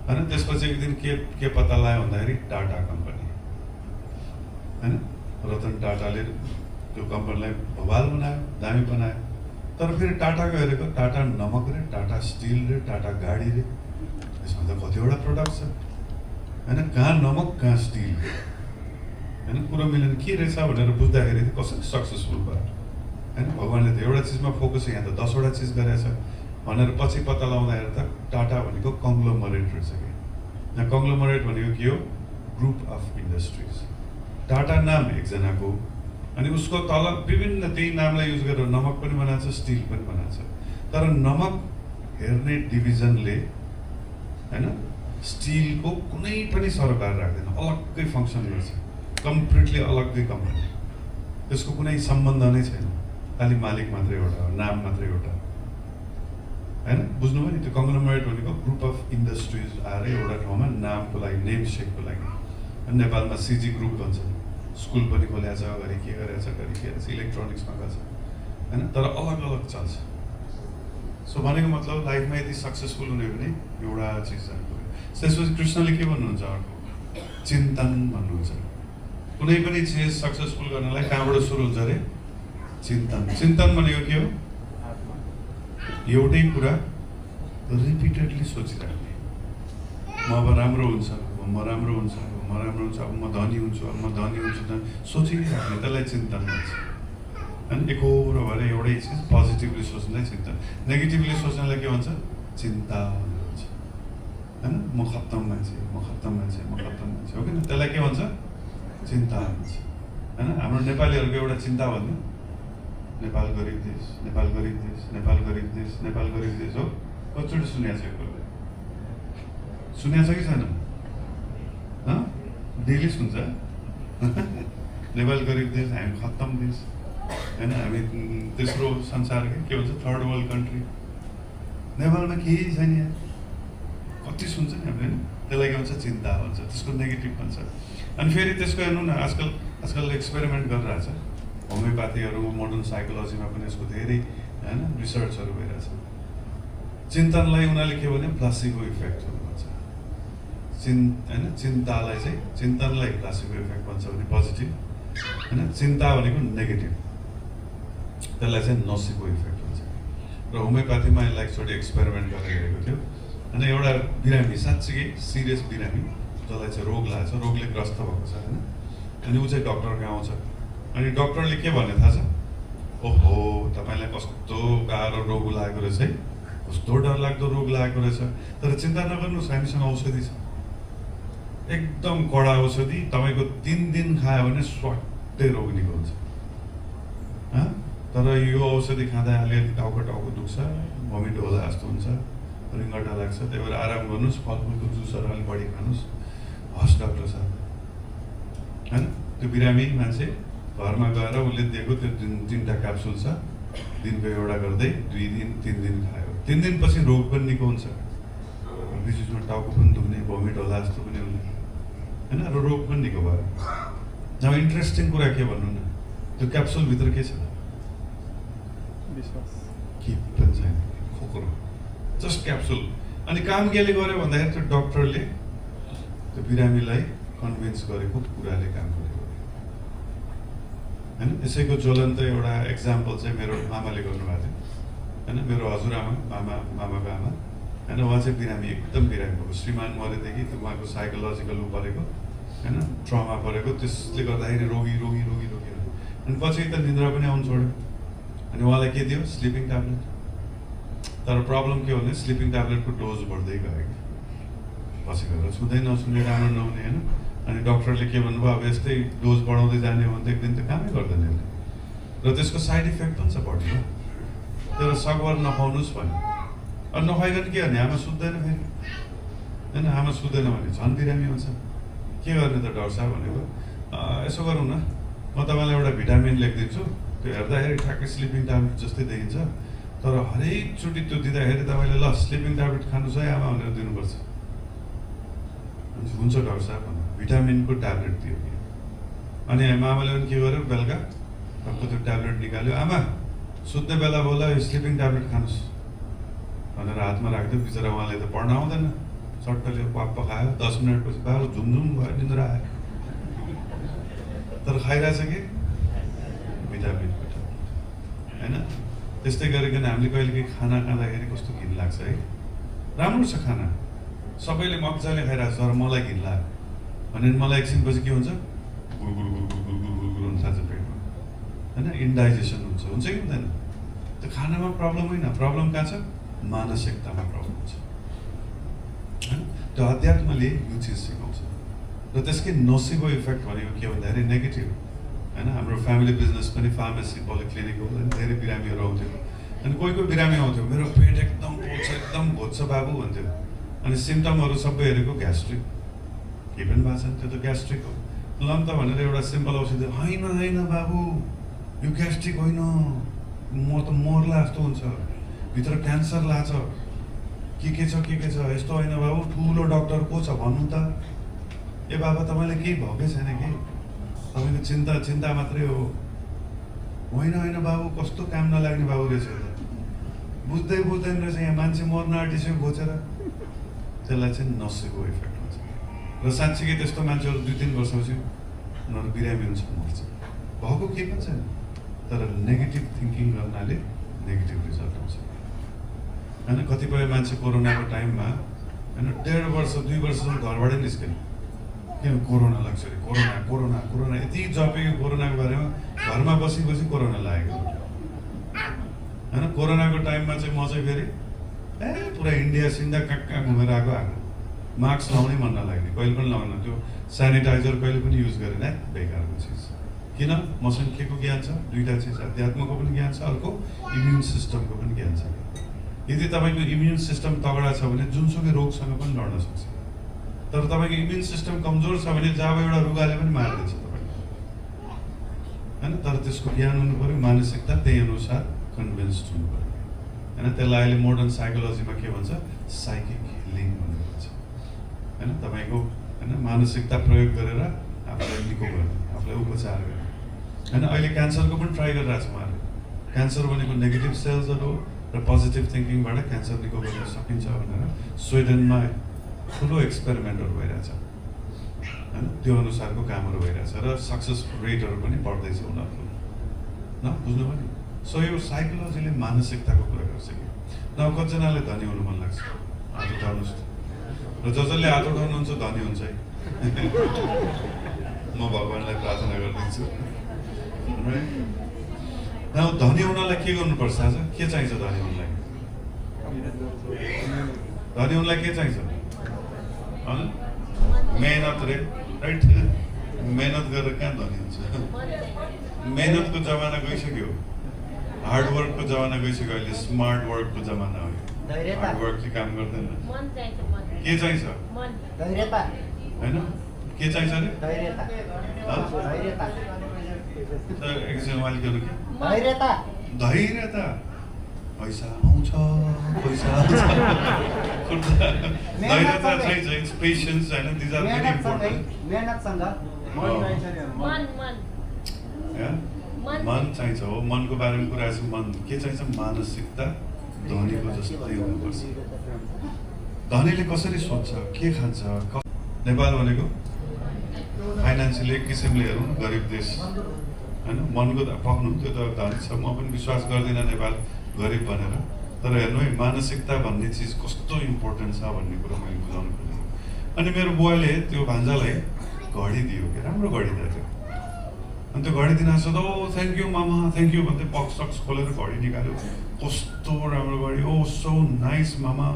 होइन। त्यसपछि एक दिन के पत्ता लाग्यो भन्दाखेरि टाटा कम्पनी होइन, रतन टाटाले त्यो कम्पनीलाई भवाल बनायो, दामी बनायो। तर फेरि टाटाको हेरेको टाटा नमक रे, टाटा स्टिल रे, टाटा गाडी रे, त्यसमा त कतिवटा प्रडक्ट छ होइन, कहाँ नमक कहाँ स्टिल होइन, कुरो मिलेन के रहेछ भनेर बुझ्दाखेरि कसरी सक्सेसफुल भयो होइन। भगवान्ले त एउटा चिजमा फोकस, यहाँ त 10वटा चिज गरेछ भनेर पछि पत्ता लगाउँदाखेरि त टाटा भनेको कङ्ग्लोमरेट रहेछ कि। यहाँ कङ्ग्लोमरेट भनेको के हो? Group of industries. टाटा नाम एकजनाको अनि उसको तल विभिन्न त्यही नामलाई युज गरेर नमक पनि बनाएको छ, स्टिल पनि बनाएको छ। तर नमक हेर्ने डिभिजनले होइन स्टिलको कुनै पनि सरोकार राख्दैन, अलग्गै फङ्सन गर्छ, कम्प्लिटली अलग्गै कम्पनी, त्यसको कुनै सम्बन्ध नै छैन, खालि मालिक मात्रै एउटा हो, नाम मात्रै एउटा होइन। बुझ्नुभयो नि? त्यो कङ्ग्लोमरेट भनेको ग्रुप अफ इन्डस्ट्रिज आएर एउटा ठाउँमा नामको लागि, नेम सेकको लागि। अनि नेपालमा सिजी ग्रुप भन्छ, स्कुल पनि खोलेको छ, घरि के गरेको छ, इलेक्ट्रोनिक्समा गएको छ होइन, तर अलग अलग चल्छ। सो भनेको मतलब लाइफमा यदि सक्सेसफुल हुने भने एउटा चिज जानु पऱ्यो। त्यसपछि कृष्णले के भन्नुहुन्छ? अर्को चिन्तन भन्नुहुन्छ। कुनै पनि चिज सक्सेसफुल गर्नलाई कहाँबाट सुरु हुन्छ अरे? चिन्तन। चिन्तन भनेको के हो? एउटै कुरा रिपिटेडली सोचिराख्ने। म अब राम्रो हुन्छ, म राम्रो हुन्छ, म राम्रो हुन्छ, अब म धनी हुन्छु, अब म धनी हुन्छु, सोचिराख्ने, त्यसलाई चिन्तन भन्छ होइन। एकहोरो भएर एउटै चिज पोजिटिभली सोच्नलाई चिन्तन, नेगेटिभली सोच्नलाई के भन्छ? चिन्ता भन्छ होइन। म खत्तम मान्छे हो कि न, त्यसलाई के भन्छ? चिन्ता भन्छ होइन। हाम्रो नेपालीहरूको एउटा चिन्ता भन्नु, नेपाल गरिब देश, नेपाल गरिब देश, नेपाल गरिब देश, नेपाल गरिब देश हो। कतिचोटि सुनेको छ? सुनेको छ कि छैन? डेली सुन्छ नेपाल गरिब देश, हामी खत्तम देश होइन, हामी तेस्रो संसारकै के भन्छ? 3rd world country. नेपालमा केही छैन यहाँ, कति सुन्छ नि हामीले होइन। त्यसलाई के भन्छ? चिन्ता भन्छ, त्यसको नेगेटिभ भन्छ। अनि फेरि त्यसको हेर्नु न, आजकल एक्सपेरिमेन्ट गरिरहेछ होमियोप्याथीहरू, मोडर्न साइकोलोजीमा पनि यसको धेरै होइन, रिसर्चहरू भइरहेछ। चिन्तनलाई उनीहरूले के भने प्लासिबो इफेक्टहरू भन्छ। होइन, चिन्तालाई चाहिँ चिन्तनलाई प्लासिबो इफेक्ट भन्छ भने पोजिटिभ, होइन, चिन्ता भनेको नेगेटिभ, त्यसलाई चाहिँ नोसिबो इफेक्ट भन्छ। र होमियोप्याथीमा यसलाई एकचोटि एक्सपेरिमेन्ट गरेर हेरेको थियो। होइन, एउटा बिरामी साँच्चीकै सिरियस बिरामी जसलाई चाहिँ रोग लागेको छ, रोगले ग्रस्त भएको छ, होइन, अनि ऊ चाहिँ डक्टर कहाँ आउँछ, अनि डक्टरले के भन्ने थाहा छ? ओहो, तपाईँलाई कस्तो गाह्रो रोग लागेको रहेछ है, कस्तो डरलाग्दो रोग लागेको रहेछ, तर चिन्ता नगर्नुहोस्, हामीसँग औषधि छ, एकदम कडा औषधि, तपाईँको 3 दिन खायो भने स्वाट्टै रोग निको हुन्छ। तर यो औषधि खाँदा अलिअलि टाउको दुख्छ, भमिट होला जस्तो हुन्छ, रिङ्गटा लाग्छ, त्यही भएर आराम गर्नुहोस्, फलफुलको जुसहरू अलिक बढी खानुहोस्। हस् डक्टर साहब, होइन। त्यो बिरामी मान्छे घरमा गएर उसले दिएको त्यो 3टा क्याप्सुल छ, दिनको एउटा गर्दै 2 दिन 3 दिन खायो। 3 दिनपछि रोग पनि निको हुन्छ, बिचमा टाउको पनि दुख्ने, भमिट होला जस्तो पनि हुने, होइन, र रोग पनि निको भयो। अब इन्ट्रेस्टिङ कुरा के भन्नु न, त्यो क्याप्सुलभित्र के छ? के पनि छैन, खोक्रो, जस्ट क्याप्सुल। अनि काम केले गर्यो भन्दाखेरि त्यो डक्टरले त्यो बिरामीलाई कन्भिन्स गरेको कुराले काम गरेको, होइन। यसैको ज्वलन्त एउटा एक्जाम्पल चाहिँ मेरो मामाले गर्नुभएको थियो, होइन, मेरो हजुरआमा, मामाको आमा, होइन, उहाँ चाहिँ बिरामी, एकदम बिरामी भएको, श्रीमान मरेदेखि त्यो उहाँको साइकोलोजिकल उ परेको, होइन, ट्रमा परेको, त्यसले गर्दाखेरि रोगी अनि पछि त निन्द्रा पनि आउनु छोड्यो। अनि उहाँलाई के दियो? Sleeping tablet. तर प्रब्लम के हो भने स्लिपिङ ट्याब्लेटको डोज बढ्दै गयो, पछि गएर छुँदै नछुने, राम्रो नहुने, होइन। अनि डक्टरले के भन्नुभयो, अब यस्तै डोज बढाउँदै जाने हो भने त एक दिन त कामै गर्दैन यसले, र त्यसको साइड इफेक्ट पनि छ बडीमा, तर सकभर नखाउनुहोस् भन्यो। अनि नखाइकन के गर्ने, आमा सुत्दैन फेरि, होइन, आमा सुत्दैन भने झन् बिरामी हुन्छ। के गर्ने त डाक्टर साहब भनेको, यसो गरौँ न, म तपाईँलाई एउटा भिटामिन लेखिदिन्छु, त्यो हेर्दाखेरि ठ्याक्कै स्लिपिङ ट्याब्लेट जस्तै देखिन्छ, तर हरेकचोटि त्यो दिँदाखेरि तपाईँले ल स्लिपिङ ट्याब्लेट खानुहोस् है आमा भनेर दिनुपर्छ। हुन्छ डाक्टर साहब भन्नु, भिटामिनको ट्याब्लेट दियो कि। अनि मामाले पनि के गर्यो, बेलुका टक्क त्यो ट्याब्लेट निकाल्यो, आमा सुत्ने बेला बोला यो स्लिपिङ ट्याब्लेट खानुहोस् भनेर हातमा राख्थ्यो। बिचरा उहाँले त पढ्न आउँदैन, चट्टले पाप्पा खायो, 10 मिनटपछि बाबु झुमझुम भयो, निन्द्रा आयो, तर खाइरहेछ कि भिटामिनको ट्याब्लेट, होइन। त्यस्तै गरिकन हामीले कहिले काहीँ खाना खाँदाखेरि कस्तो घिन लाग्छ है, राम्रो छ खाना, सबैले मजाले खाइरहेको छ, तर मलाई घिन लाग्यो भने मलाई एकछिनपछि के हुन्छ, गुरगुर हुन थाल्छ पेटमा, होइन, इन्डाइजेसन हुन्छ कि हुँदैन? त्यो खानामा प्रब्लम होइन, प्रब्लम कहाँ छ? मानसिकतामा प्रब्लम छ, होइन। त्यो अध्यात्मले यो चिज सिकाउँछ, र त्यसकै नोसिबो इफेक्ट भनेको के भन्दाखेरि नेगेटिभ, होइन। हाम्रो फ्यामिली बिजनेस पनि फार्मेसी, पोलिक्लिनिक हो, अनि धेरै बिरामीहरू आउँथ्यो, अनि कोही कोही बिरामी आउँथ्यो, मेरो पेट एकदम पोल्छ, एकदम घोज्छ बाबु भन्थ्यो, अनि सिम्टमहरू सबै हेरेको ग्यास्ट्रिक, के पनि भएको छ, त्यो त ग्यास्ट्रिक हो, ल त भनेर एउटा सिम्पल औषधि, होइन बाबु यो ग्यास्ट्रिक होइन, म त मर्ला जस्तो हुन्छ, भित्र क्यान्सर लाग्छ, के छ यस्तो होइन बाबु, ठुलो डक्टर को छ भन्नु त, ए बाबा तपाईँलाई केही भएकै छैन कि, तपाईँको चिन्ता मात्रै हो, होइन बाबु, कस्तो काम नलाग्ने बाबु रहेछ, बुझ्दैन रहेछ, यहाँ मान्छे मर्न आँटिसक्यो घोचेर, त्यसलाई चाहिँ नसेको इफेक्ट हुन्छ। र साँच्चीकै त्यस्तो मान्छेहरू 2-3 वर्षपछि उनीहरू बिरामी हुन्छ, मर्छ, भएको केही पनि छैन, तर नेगेटिभ थिङ्किङ गर्नाले नेगेटिभ रिजल्ट आउँछ, होइन। कतिपय मान्छे कोरोनाको टाइममा, होइन, 1.5 वर्ष 2 वर्षसम्म घरबाटै निस्केन, किन कोरोना लाग्छ अरे, कोरोना यति जपेको कोरोनाको बारेमा, घरमा बसी कोरोना लागेको, होइन। कोरोनाको टाइममा चाहिँ म चाहिँ फेरि पुरा इन्डिया सिन्डिया कहाँ घुमेर आएको, मास्क लाउनै मन नलाग्ने, कहिले पनि लाउन, त्यो सेनिटाइजर कहिले पनि युज गरेन, बेकारको चिज। किन? मसँग के को ज्ञान छ? 2टा चिज, अध्यात्मको पनि ज्ञान छ, अर्को इम्युन सिस्टमको पनि ज्ञान छ। यदि तपाईँको इम्युन सिस्टम तगडा छ भने जुनसुकै रोगसँग पनि लड्न सक्छ, तर तपाईँको इम्युन सिस्टम कमजोर छ भने जब एउटा रुगाले पनि मारिदिन्छ तपाईँलाई, होइन। तर त्यसको ज्ञान हुनु पऱ्यो, मानसिकता त्यही अनुसार कन्भिन्स्ड हुनु पऱ्यो, होइन। त्यसलाई अहिले मोडर्न साइकोलोजीमा के भन्छ, साइकिक हिलिङ भनेर भन्छ, होइन। तपाईँको, होइन, मानसिकता प्रयोग गरेर आफूलाई निको गर्ने, आफूलाई उपचार गर्ने, होइन। अहिले क्यान्सरको पनि ट्राई गरिरहेको छ उहाँहरूले, क्यान्सर भनेको नेगेटिभ सेल्सहरू र पोजिटिभ थिङ्किङबाट क्यान्सर निको गर्न सकिन्छ भनेर स्विडेनमा ठुलो एक्सपेरिमेन्टहरू भइरहेछ होइन, त्यो अनुसारको कामहरू भइरहेछ र सक्सेस रेटहरू पनि बढ्दैछ उनीहरूको न, बुझ्नुभयो नि। सो यो साइकोलोजीले मानसिकताको कुरा गर्छ कि न, कतिजनाले धनी हुनु मन लाग्छ, हात उठाउनुहोस्, र जसले हात उठाउनुहुन्छ धनी हुन्छ है म भगवान्लाई प्रार्थना गरिदिन्छु। धनी हुनलाई के गर्नुपर्छ आज, के चाहिन्छ धनी हुनलाई? धनी हुनलाई के चाहिन्छ? मेहनत रे, राइट? मेहनत गरेर कहाँ धनी हुन्छ? मेहनतको जमाना गइसक्यो, हार्डवर्कको जमाना गइसक्यो, अहिले स्मार्ट वर्कको जमाना हो। हार्डवर्कले काम गर्दैन। के चाहिन्छ? होइन, के चाहिछ अरे? एकछिन उहाँले के भन्नु? धैर्यता। पैसा आउँछ, पैसा आउँछ। धैर्यता चाहिन्छ, पेसेन्स होइन, दिज आर भेरी इम्पोर्टेन्ट। मन चाहिन्छ हो, मनको बारेमा कुरा छ। मन के चाहिन्छ? मानसिकता धनीको जस्तै हुनुपर्छ। धनीले कसरी सोच्छ, के खान्छ? नेपाल भनेको फाइनेन्सियली एक किसिमले हेरौँ गरिब देश होइन, मनको त पक्नु त्यो त धनी छ, म पनि विश्वास गर्दिनँ नेपाल गरिब भनेर। तर हेर्नु है, मानसिकता भन्ने चिज कस्तो इम्पोर्टेन्ट छ भन्ने कुरा मैले बुझाउनु खोजेँ। अनि मेरो बुवाले त्यो भान्जालाई घडी दियो, के राम्रो घडी दिएको थियो। अनि त्यो घडी दिन आएको ओ थ्याङ्क यू मामा, थ्याङ्क यू भन्दै बक्स सक्स खोलेर घडी निकाल्यो। कस्तो राम्रो घडी, ओ सो नाइस मामा।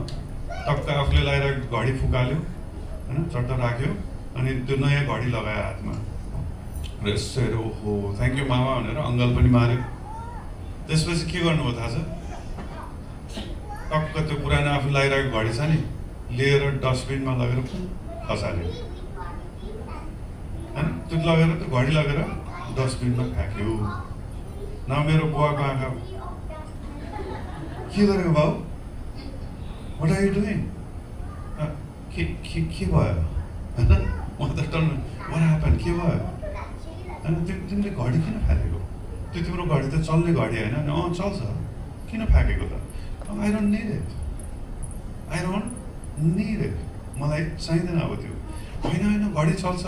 टक्क आफूले लगाएर घडी फुकाल्यो होइन, चट्ट राख्यो, अनि त्यो नयाँ घडी लगायो हातमा र यसो हेऱ्यो, ओहो थ्याङ्क यू मामा भनेर अङ्गल पनि माऱ्यो। त्यसपछि के गर्नुभयो थाहा छ? टक्क त्यो पुरानो आफू लगाइरहेको घडी छ नि, लिएर डस्टबिनमा लगेर खसाल्यो होइन, त्यो लगेर त्यो घडी लगेर डस्टबिनमा फ्याँक्यो। न मेरो बुवाको आँखा के गरेको बाउ, व्हाट आर यु डुइङ? के भयो होइन, म त टर्न व्हाट ह्यापन, के भयो होइन? तिमीले घडी किन फ्याँकेको? त्यो तिम्रो घडी त चल्ने घडी होइन नि। चल्छ, किन फ्याँकेको त? I don't need it, I don't need it, मलाई चाहिँदैन अब त्यो। होइन घडी चल्छ,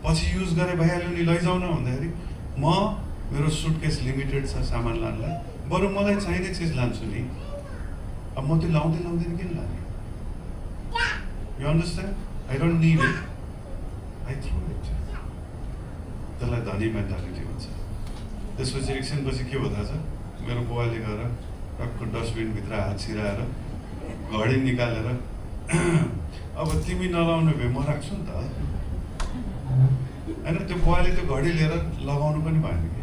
पछि युज गरेर भइहाल्यो नि, लैजाउन भन्दाखेरि म मेरो सुटकेस लिमिटेड छ सामान लानलाई, बरु मलाई चाहिने चिज लान्छु नि। अब म त्यो लाउँदैन किन लाने? You understand? I don't need it, I throw it. त्यसलाई धनी मेन्टालिटी भन्छ। त्यसपछि एकछिनपछि के भयो थाहा छ? मेरो बुवाले गएर टक्क डस्टबिनभित्र हात छिराएर घडी निकालेर अब तिमी नलाउने भए म राख्छु नि त होइन। त्यो बुवाले त्यो घडी लिएर लगाउनु पनि भएन कि,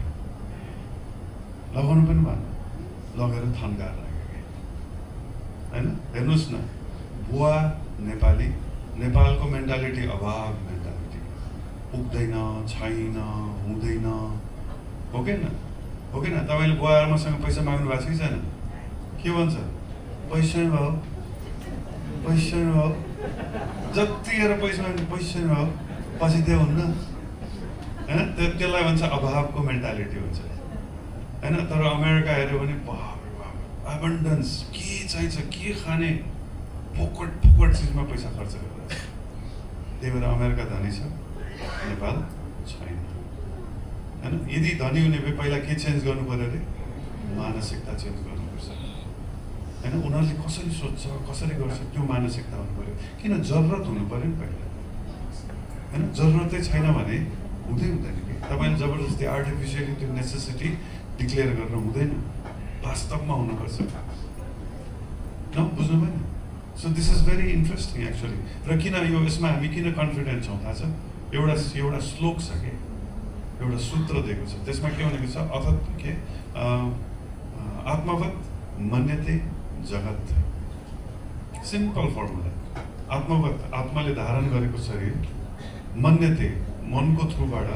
लगाउनु पनि भएन, लगेर थन्काएर राख्यो कि होइन। हेर्नुहोस् न, बुवा नेपाली, नेपालको मेन्टालिटी अभाव मेन्टालिटी, पुग्दैन, छैन, हुँदैन, हो कि न? हो कि न? तपाईँले बुवा आमासँग पैसा माग्नु भएको छ कि छैन? के भन्छ? पैसा भयो, पैसा भयो, जतिखेर पैसा माग्नु पैसा भयो, पछि त्यो हुन्न होइन। त्यसलाई भन्छ अभावको मेन्टालिटी हुन्छ होइन। तर अमेरिका हेऱ्यो भने एबन्डेन्स, के चाहिन्छ, के खाने, फोकट चिजमा पैसा खर्च गरेर, त्यही भएर अमेरिका धनी छ, नेपाल छैन होइन। यदि धनी हुने भए पहिला के चेन्ज गर्नु पऱ्यो अरे? मानसिकता चेन्ज गर्नुपर्छ होइन। उनीहरूले कसरी सोध्छ, कसरी गर्छ, त्यो मानसिकता हुनु पऱ्यो। किन जरुरत हुनु पऱ्यो नि पहिला होइन। जरुरतै छैन भने हुँदैन कि। तपाईँले जबरजस्ती आर्टिफिसियली त्यो नेसेसिटी डिक्लेयर गरेर हुँदैन, वास्तवमा हुनुपर्छ न, बुझ्नुभयो नि? So this is very interesting actually. र किन यो यसमा हामी किन कन्फिडेन्ट छौँ थाहा छ? एउटा श्लोक छ कि, एउटा सूत्र दिएको छ, त्यसमा के भनेको छ? अर्थात् के आत्मवत् मन्यते जगत। Simple formula. आत्मवत्, आत्माले धारण गरेको शरीर, मन्यते मनको थ्रुबाट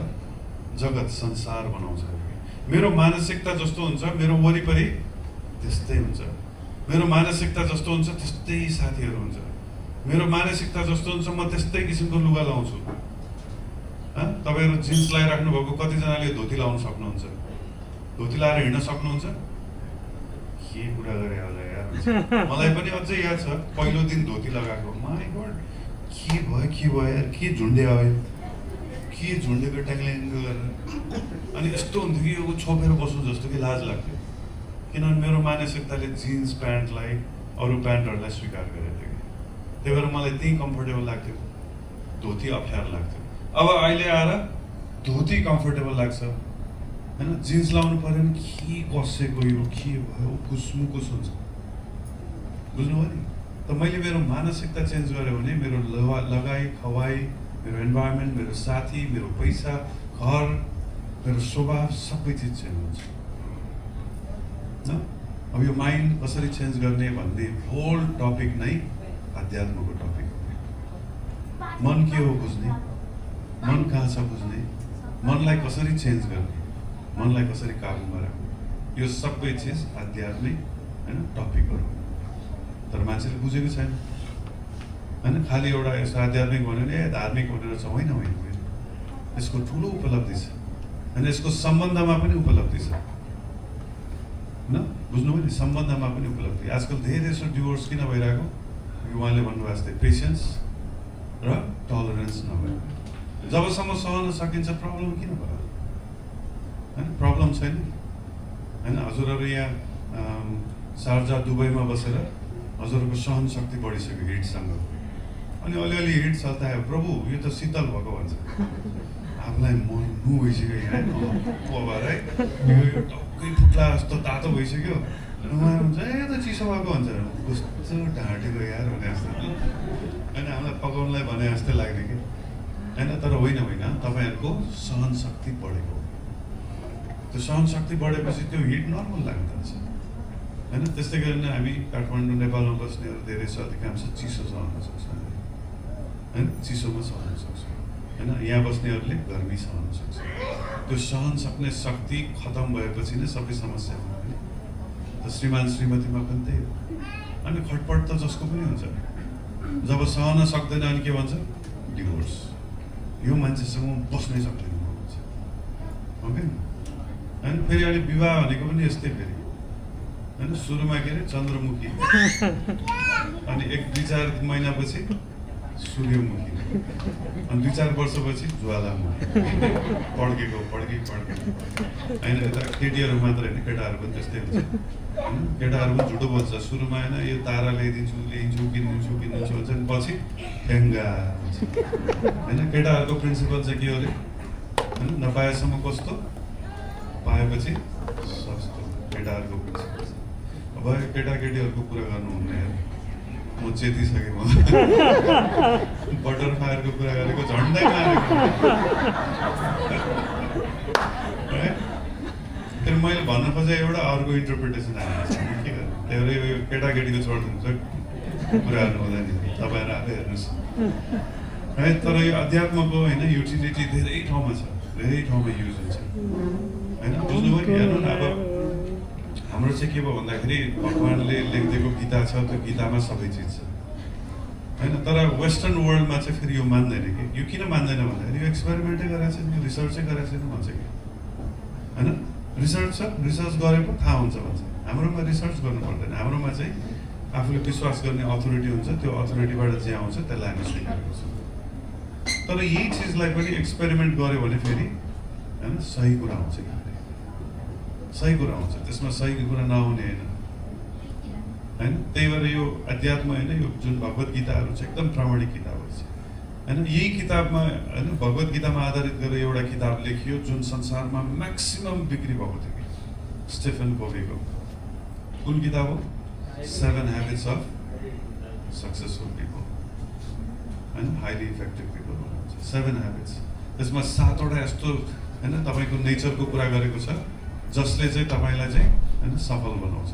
जगत संसार बनाउँछ। मेरो मानसिकता जस्तो हुन्छ मेरो वरिपरि त्यस्तै हुन्छ, मेरो मानसिकता जस्तो हुन्छ त्यस्तै साथीहरू हुन्छ, मेरो मानसिकता जस्तो हुन्छ म त्यस्तै किसिमको लुगा लाउँछु। तपाईँहरू जिन्स लगाइराख्नु भएको कतिजनाले धोती लाउन सक्नुहुन्छ? धोती लाएर हिँड्न सक्नुहुन्छ? के कुरा गरे होला यार। मलाई पनि अझै याद छ पहिलो दिन धोती लगाएको, माई गॉड के भयो यार, के झुन्ड्या भयो, के झुन्डेको ट्याङ्ल्याङ गरेर। अनि यस्तो हुन्थ्यो कि यो छोपेर बस्नु जस्तो कि लाज लाग्थ्यो, किनभने मेरो मानसिकताले जिन्स प्यान्टलाई अरू प्यान्टहरूलाई स्वीकार गरेको थियो कि। त्यही भएर मलाई त्यही कम्फर्टेबल लाग्थ्यो, धोती अप्ठ्यारो लाग्थ्यो। अब अहिले आएर धोती कम्फर्टेबल लाग्छ होइन, जिन्स लाउनु पऱ्यो भने के कसेको यो के भयो कुसमुकुस हुन्छ, बुझ्नुभयो नि। त मैले मेरो मानसिकता चेन्ज गरेँ भने मेरो लगाइ खवाई, मेरो इन्भाइरोमेन्ट, मेरो साथी, मेरो पैसा, घर, मेरो स्वभाव सबै चिज चेन्ज हुन्छ न। अब यो माइन्ड कसरी चेन्ज गर्ने भन्ने होल टपिक नै अध्यात्मको टपिक हो। मन के हो बुझ्ने, मन कहाँ छ बुझ्ने, मनलाई कसरी चेन्ज गर्ने, मनलाई कसरी काबुमा राख्ने, यो सबै चिज आध्यात्मिक होइन टपिकहरू। तर मान्छेले बुझेको छैन होइन, खालि एउटा यस्तो आध्यात्मिक भन्यो भने ए धार्मिक भनेर छ, होइन होइन होइन, यसको ठुलो उपलब्धि छ होइन, यसको सम्बन्धमा पनि उपलब्धि छ होइन, बुझ्नुभयो नि, सम्बन्धमा पनि उपलब्धि। आजकल धेरै जस्तो डिभोर्स किन भइरहेको, उहाँले भन्नुभएको जस्तै पेसेन्स र टलरेन्स नभएको। जबसम्म सहन सकिन्छ प्रब्लम किन भयो होइन, प्रब्लम छैन होइन। हजुरहरू यहाँ शारजा दुबईमा बसेर हजुरहरूको सहन शक्ति बढिसक्यो हिटसँग, अनि अलिअलि हिट चल्दा आयो, प्रभु यो त शीतल भएको भन्छ, आफूलाई मर्नु भइसक्यो यहाँ भएर है, यो टक्कै फुट्ला जस्तो तातो भइसक्यो, उहाँ हुन्छ ए त चिसो भएको भन्छ, कस्तो ढाँटेको यार भने जस्तो होइन, हामीलाई पकाउनलाई भने जस्तै लाग्ने कि होइन। तर होइन होइन, तपाईँहरूको सहन शक्ति बढेको, त्यो सहन शक्ति बढेपछि त्यो हिट नर्मल लाग्न थाल्छ होइन। त्यस्तै गरी नै हामी काठमाडौँ नेपालमा बस्नेहरू धेरै छ, अधिकांश चिसो सहन सक्छ होइन, चिसोमा सहन सक्छ होइन। यहाँ बस्नेहरूले गर्मी सहन सक्छ। त्यो सहन सक्ने शक्ति खतम भएपछि नै सबै समस्या हुने। त श्रीमान श्रीमतीमा पनि त्यही हो। अनि खटपट त जसको पनि हुन्छ, जब सहन सक्दैन अनि के भन्छ, डिभोर्स, यो मान्छेसँग बस्नै सक्दैन भन्छ, हो कि होइन। फेरि अहिले विवाह भनेको पनि यस्तै फेरि होइन, सुरुमा के अरे चन्द्रमुखी, अनि 1-2-4 महिनापछि सूर्यमुखी, अनि 2-4 वर्षपछि ज्वालामुखी, पड्केको होइन। यता केटीहरू मात्र होइन, केटाहरू पनि त्यस्तै हुन्छ होइन। केटाहरू पनि झुटो बोल्छ, सुरुमा होइन यो तारा ल्याइदिन्छु किनिदिन्छु भन्छ, अनि पछि ठेङ्गा हुन्छ होइन। केटाहरूको प्रिन्सिपल चाहिँ के हो अरे होइन, नपाएसम्म कस्तो, पाएपछि सस्तो, केटाहरूको प्रिन्सिपल। अब केटाकेटीहरूको कुरा गर्नुहुन्न, म चेतिसकेँ, म बटरफ्लायरको कुरा गरेको झन्डै मारेको है। फेरि मैले भन्न खोजेँ एउटा अर्को इन्टरप्रिटेसन आएको छ, के गर्नु, त्यही भएर यो केटाकेटीको छोडिदिनु छ कुराहरू हुँदैन, तपाईँहरू आफै हेर्नुहोस् है। तर यो अध्यात्मको होइन युटिलिटी धेरै ठाउँमा छ, धेरै ठाउँमा युज हुन्छ होइन, बुझ्नुभयो नि। हेर्नु न, अब हाम्रो चाहिँ के भयो भन्दाखेरि भगवान्ले लेखिदिएको गीता छ, त्यो गीतामा सबै चिज छ होइन। तर वेस्टर्न वर्ल्डमा चाहिँ फेरि यो मान्दैन कि, यो किन मान्दैन भन्दाखेरि यो एक्सपेरिमेन्टै गरेको छैन, यो रिसर्चै गरेको छैन भन्छ कि होइन। रिसर्च छ, रिसर्च गरे पो थाहा हुन्छ भन्छ। हाम्रोमा रिसर्च गर्नु पर्दैन, हाम्रोमा चाहिँ आफूले विश्वास गर्ने अथोरिटी हुन्छ, त्यो अथोरिटीबाट जे आउँछ त्यसलाई हामी स्वीकार गर्छौँ। तर यही चिजलाई पनि एक्सपेरिमेन्ट गऱ्यो भने फेरि होइन सही कुरा आउँछ कि, सही कुरा आउँछ, त्यसमा सही कुरा नआउने होइन। त्यही भएर यो अध्यात्म होइन, यो जुन भगवत गीताहरू छ एकदम प्रामाणिक किताबहरू छ होइन। यही किताबमा होइन, भगवत गीतामा आधारित गरेर एउटा किताब लेखियो जुन संसारमा म्याक्सिमम बिक्री भएको थियो कि, स्टेफन कोभीको। कुन किताब हो? 7 Habits of Successful People होइन, हाइली इफेक्टिभ पिपल भन्नुहुन्छ। 7 Habits, त्यसमा 7वटा यस्तो होइन तपाईँको नेचरको कुरा गरेको छ जसले चाहिँ तपाईँलाई चाहिँ होइन सफल बनाउँछ।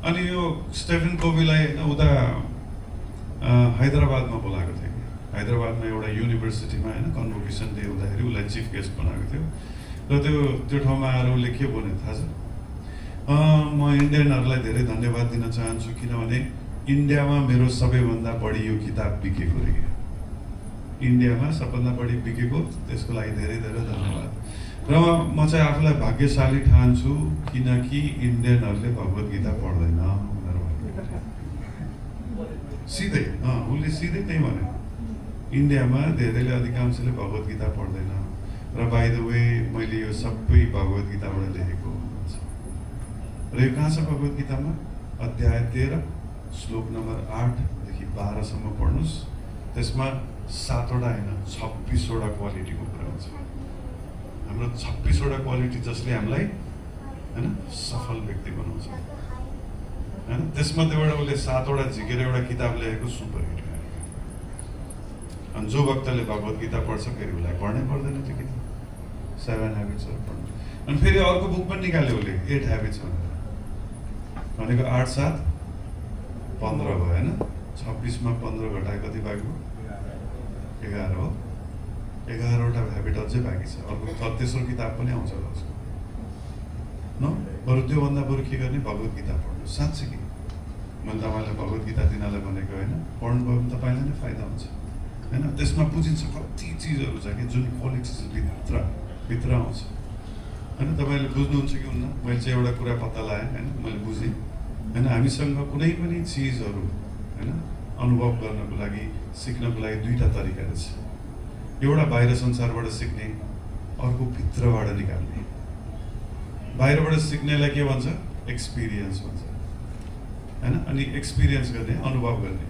अनि यो स्टेफन कोभीलाई होइन उता हैदराबादमा बोलाएको थियो कि, हैदराबादमा एउटा युनिभर्सिटीमा होइन कन्भोकेसन डे हुँदाखेरि उसलाई चिफ गेस्ट बनाएको थियो। र त्यो ठाउँमा आएर उसले के भन्यो थाहा छ, म इन्डियनहरूलाई धेरै धन्यवाद दिन चाहन्छु किनभने इन्डियामा मेरो सबैभन्दा बढी यो किताब बिकेको रे। इन्डियामा सबभन्दा बढी बिकेको, त्यसको लागि धेरै धेरै धन्यवाद। र म चाहिँ आफूलाई भाग्यशाली ठान्छु किनकि इन्डियनहरूले भगवत गीता पढ्दैन भनेर भन्नु सिधै उसले सिधै त्यही भन्यो इन्डियामा धेरैले अधिकांशले भगवत गीता पढ्दैन र बाइ द वे मैले यो सबै भगवत गीताबाट लेखेको र यो कहाँ छ भगवत गीतामा अध्याय 13 श्लोक नम्बर 8 देखि 12 सम्म पढ्नुहोस् त्यसमा 7 वटा होइन 26 वटा क्वालिटीको कुरा हुन्छ हाम्रो 26 वटा क्वालिटी जसले हामीलाई हैन सफल व्यक्ति बनाउँछ हैन त्यसमध्येबाट उसले 7 वटा झिकेर एउटा किताब लेखेको सुपर हिट भयो अनि जो भक्तले भगवत गीता पढ्छ फेरि उसलाई पढ्नै पर्दैन त्यो किताब 7 ह्याबिट्सहरू पढ्नु अनि फेरि अर्को बुक पनि निकाल्यो उसले 8 ह्याबिट्स भनेको 8 7 15 भयो हैन 26 मा 15 घटाए कति भएको 11 हो 11 वटा ह्याबिट अझै बाँकी छ अर्को तेस्रो किताब पनि आउँछ उसको न बरु त्योभन्दा बरु के गर्ने भगवत गीता पढ्नु साँच्चै कि मैले तपाईँलाई भगवत गीता दिनलाई भनेको होइन पढ्नुभयो भने तपाईँलाई नै फाइदा हुन्छ होइन त्यसमा बुझिन्छ कति चिजहरू छ कि जुन क्वालिटी भित्र आउँछ होइन तपाईँले बुझ्नुहुन्छ कि हुन्न मैले चाहिँ एउटा कुरा पत्ता लगाएँ होइन मैले बुझेँ होइन हामीसँग कुनै पनि चिजहरू होइन अनुभव गर्नको लागि सिक्नको लागि दुईवटा तरिका रहेछ एउटा बाहिर संसारबाट सिक्ने अर्को भित्रबाट निकाल्ने बाहिरबाट सिक्नेलाई के भन्छ एक्सपिरियन्स भन्छ होइन अनि एक्सपिरियन्स गर्ने अनुभव गर्ने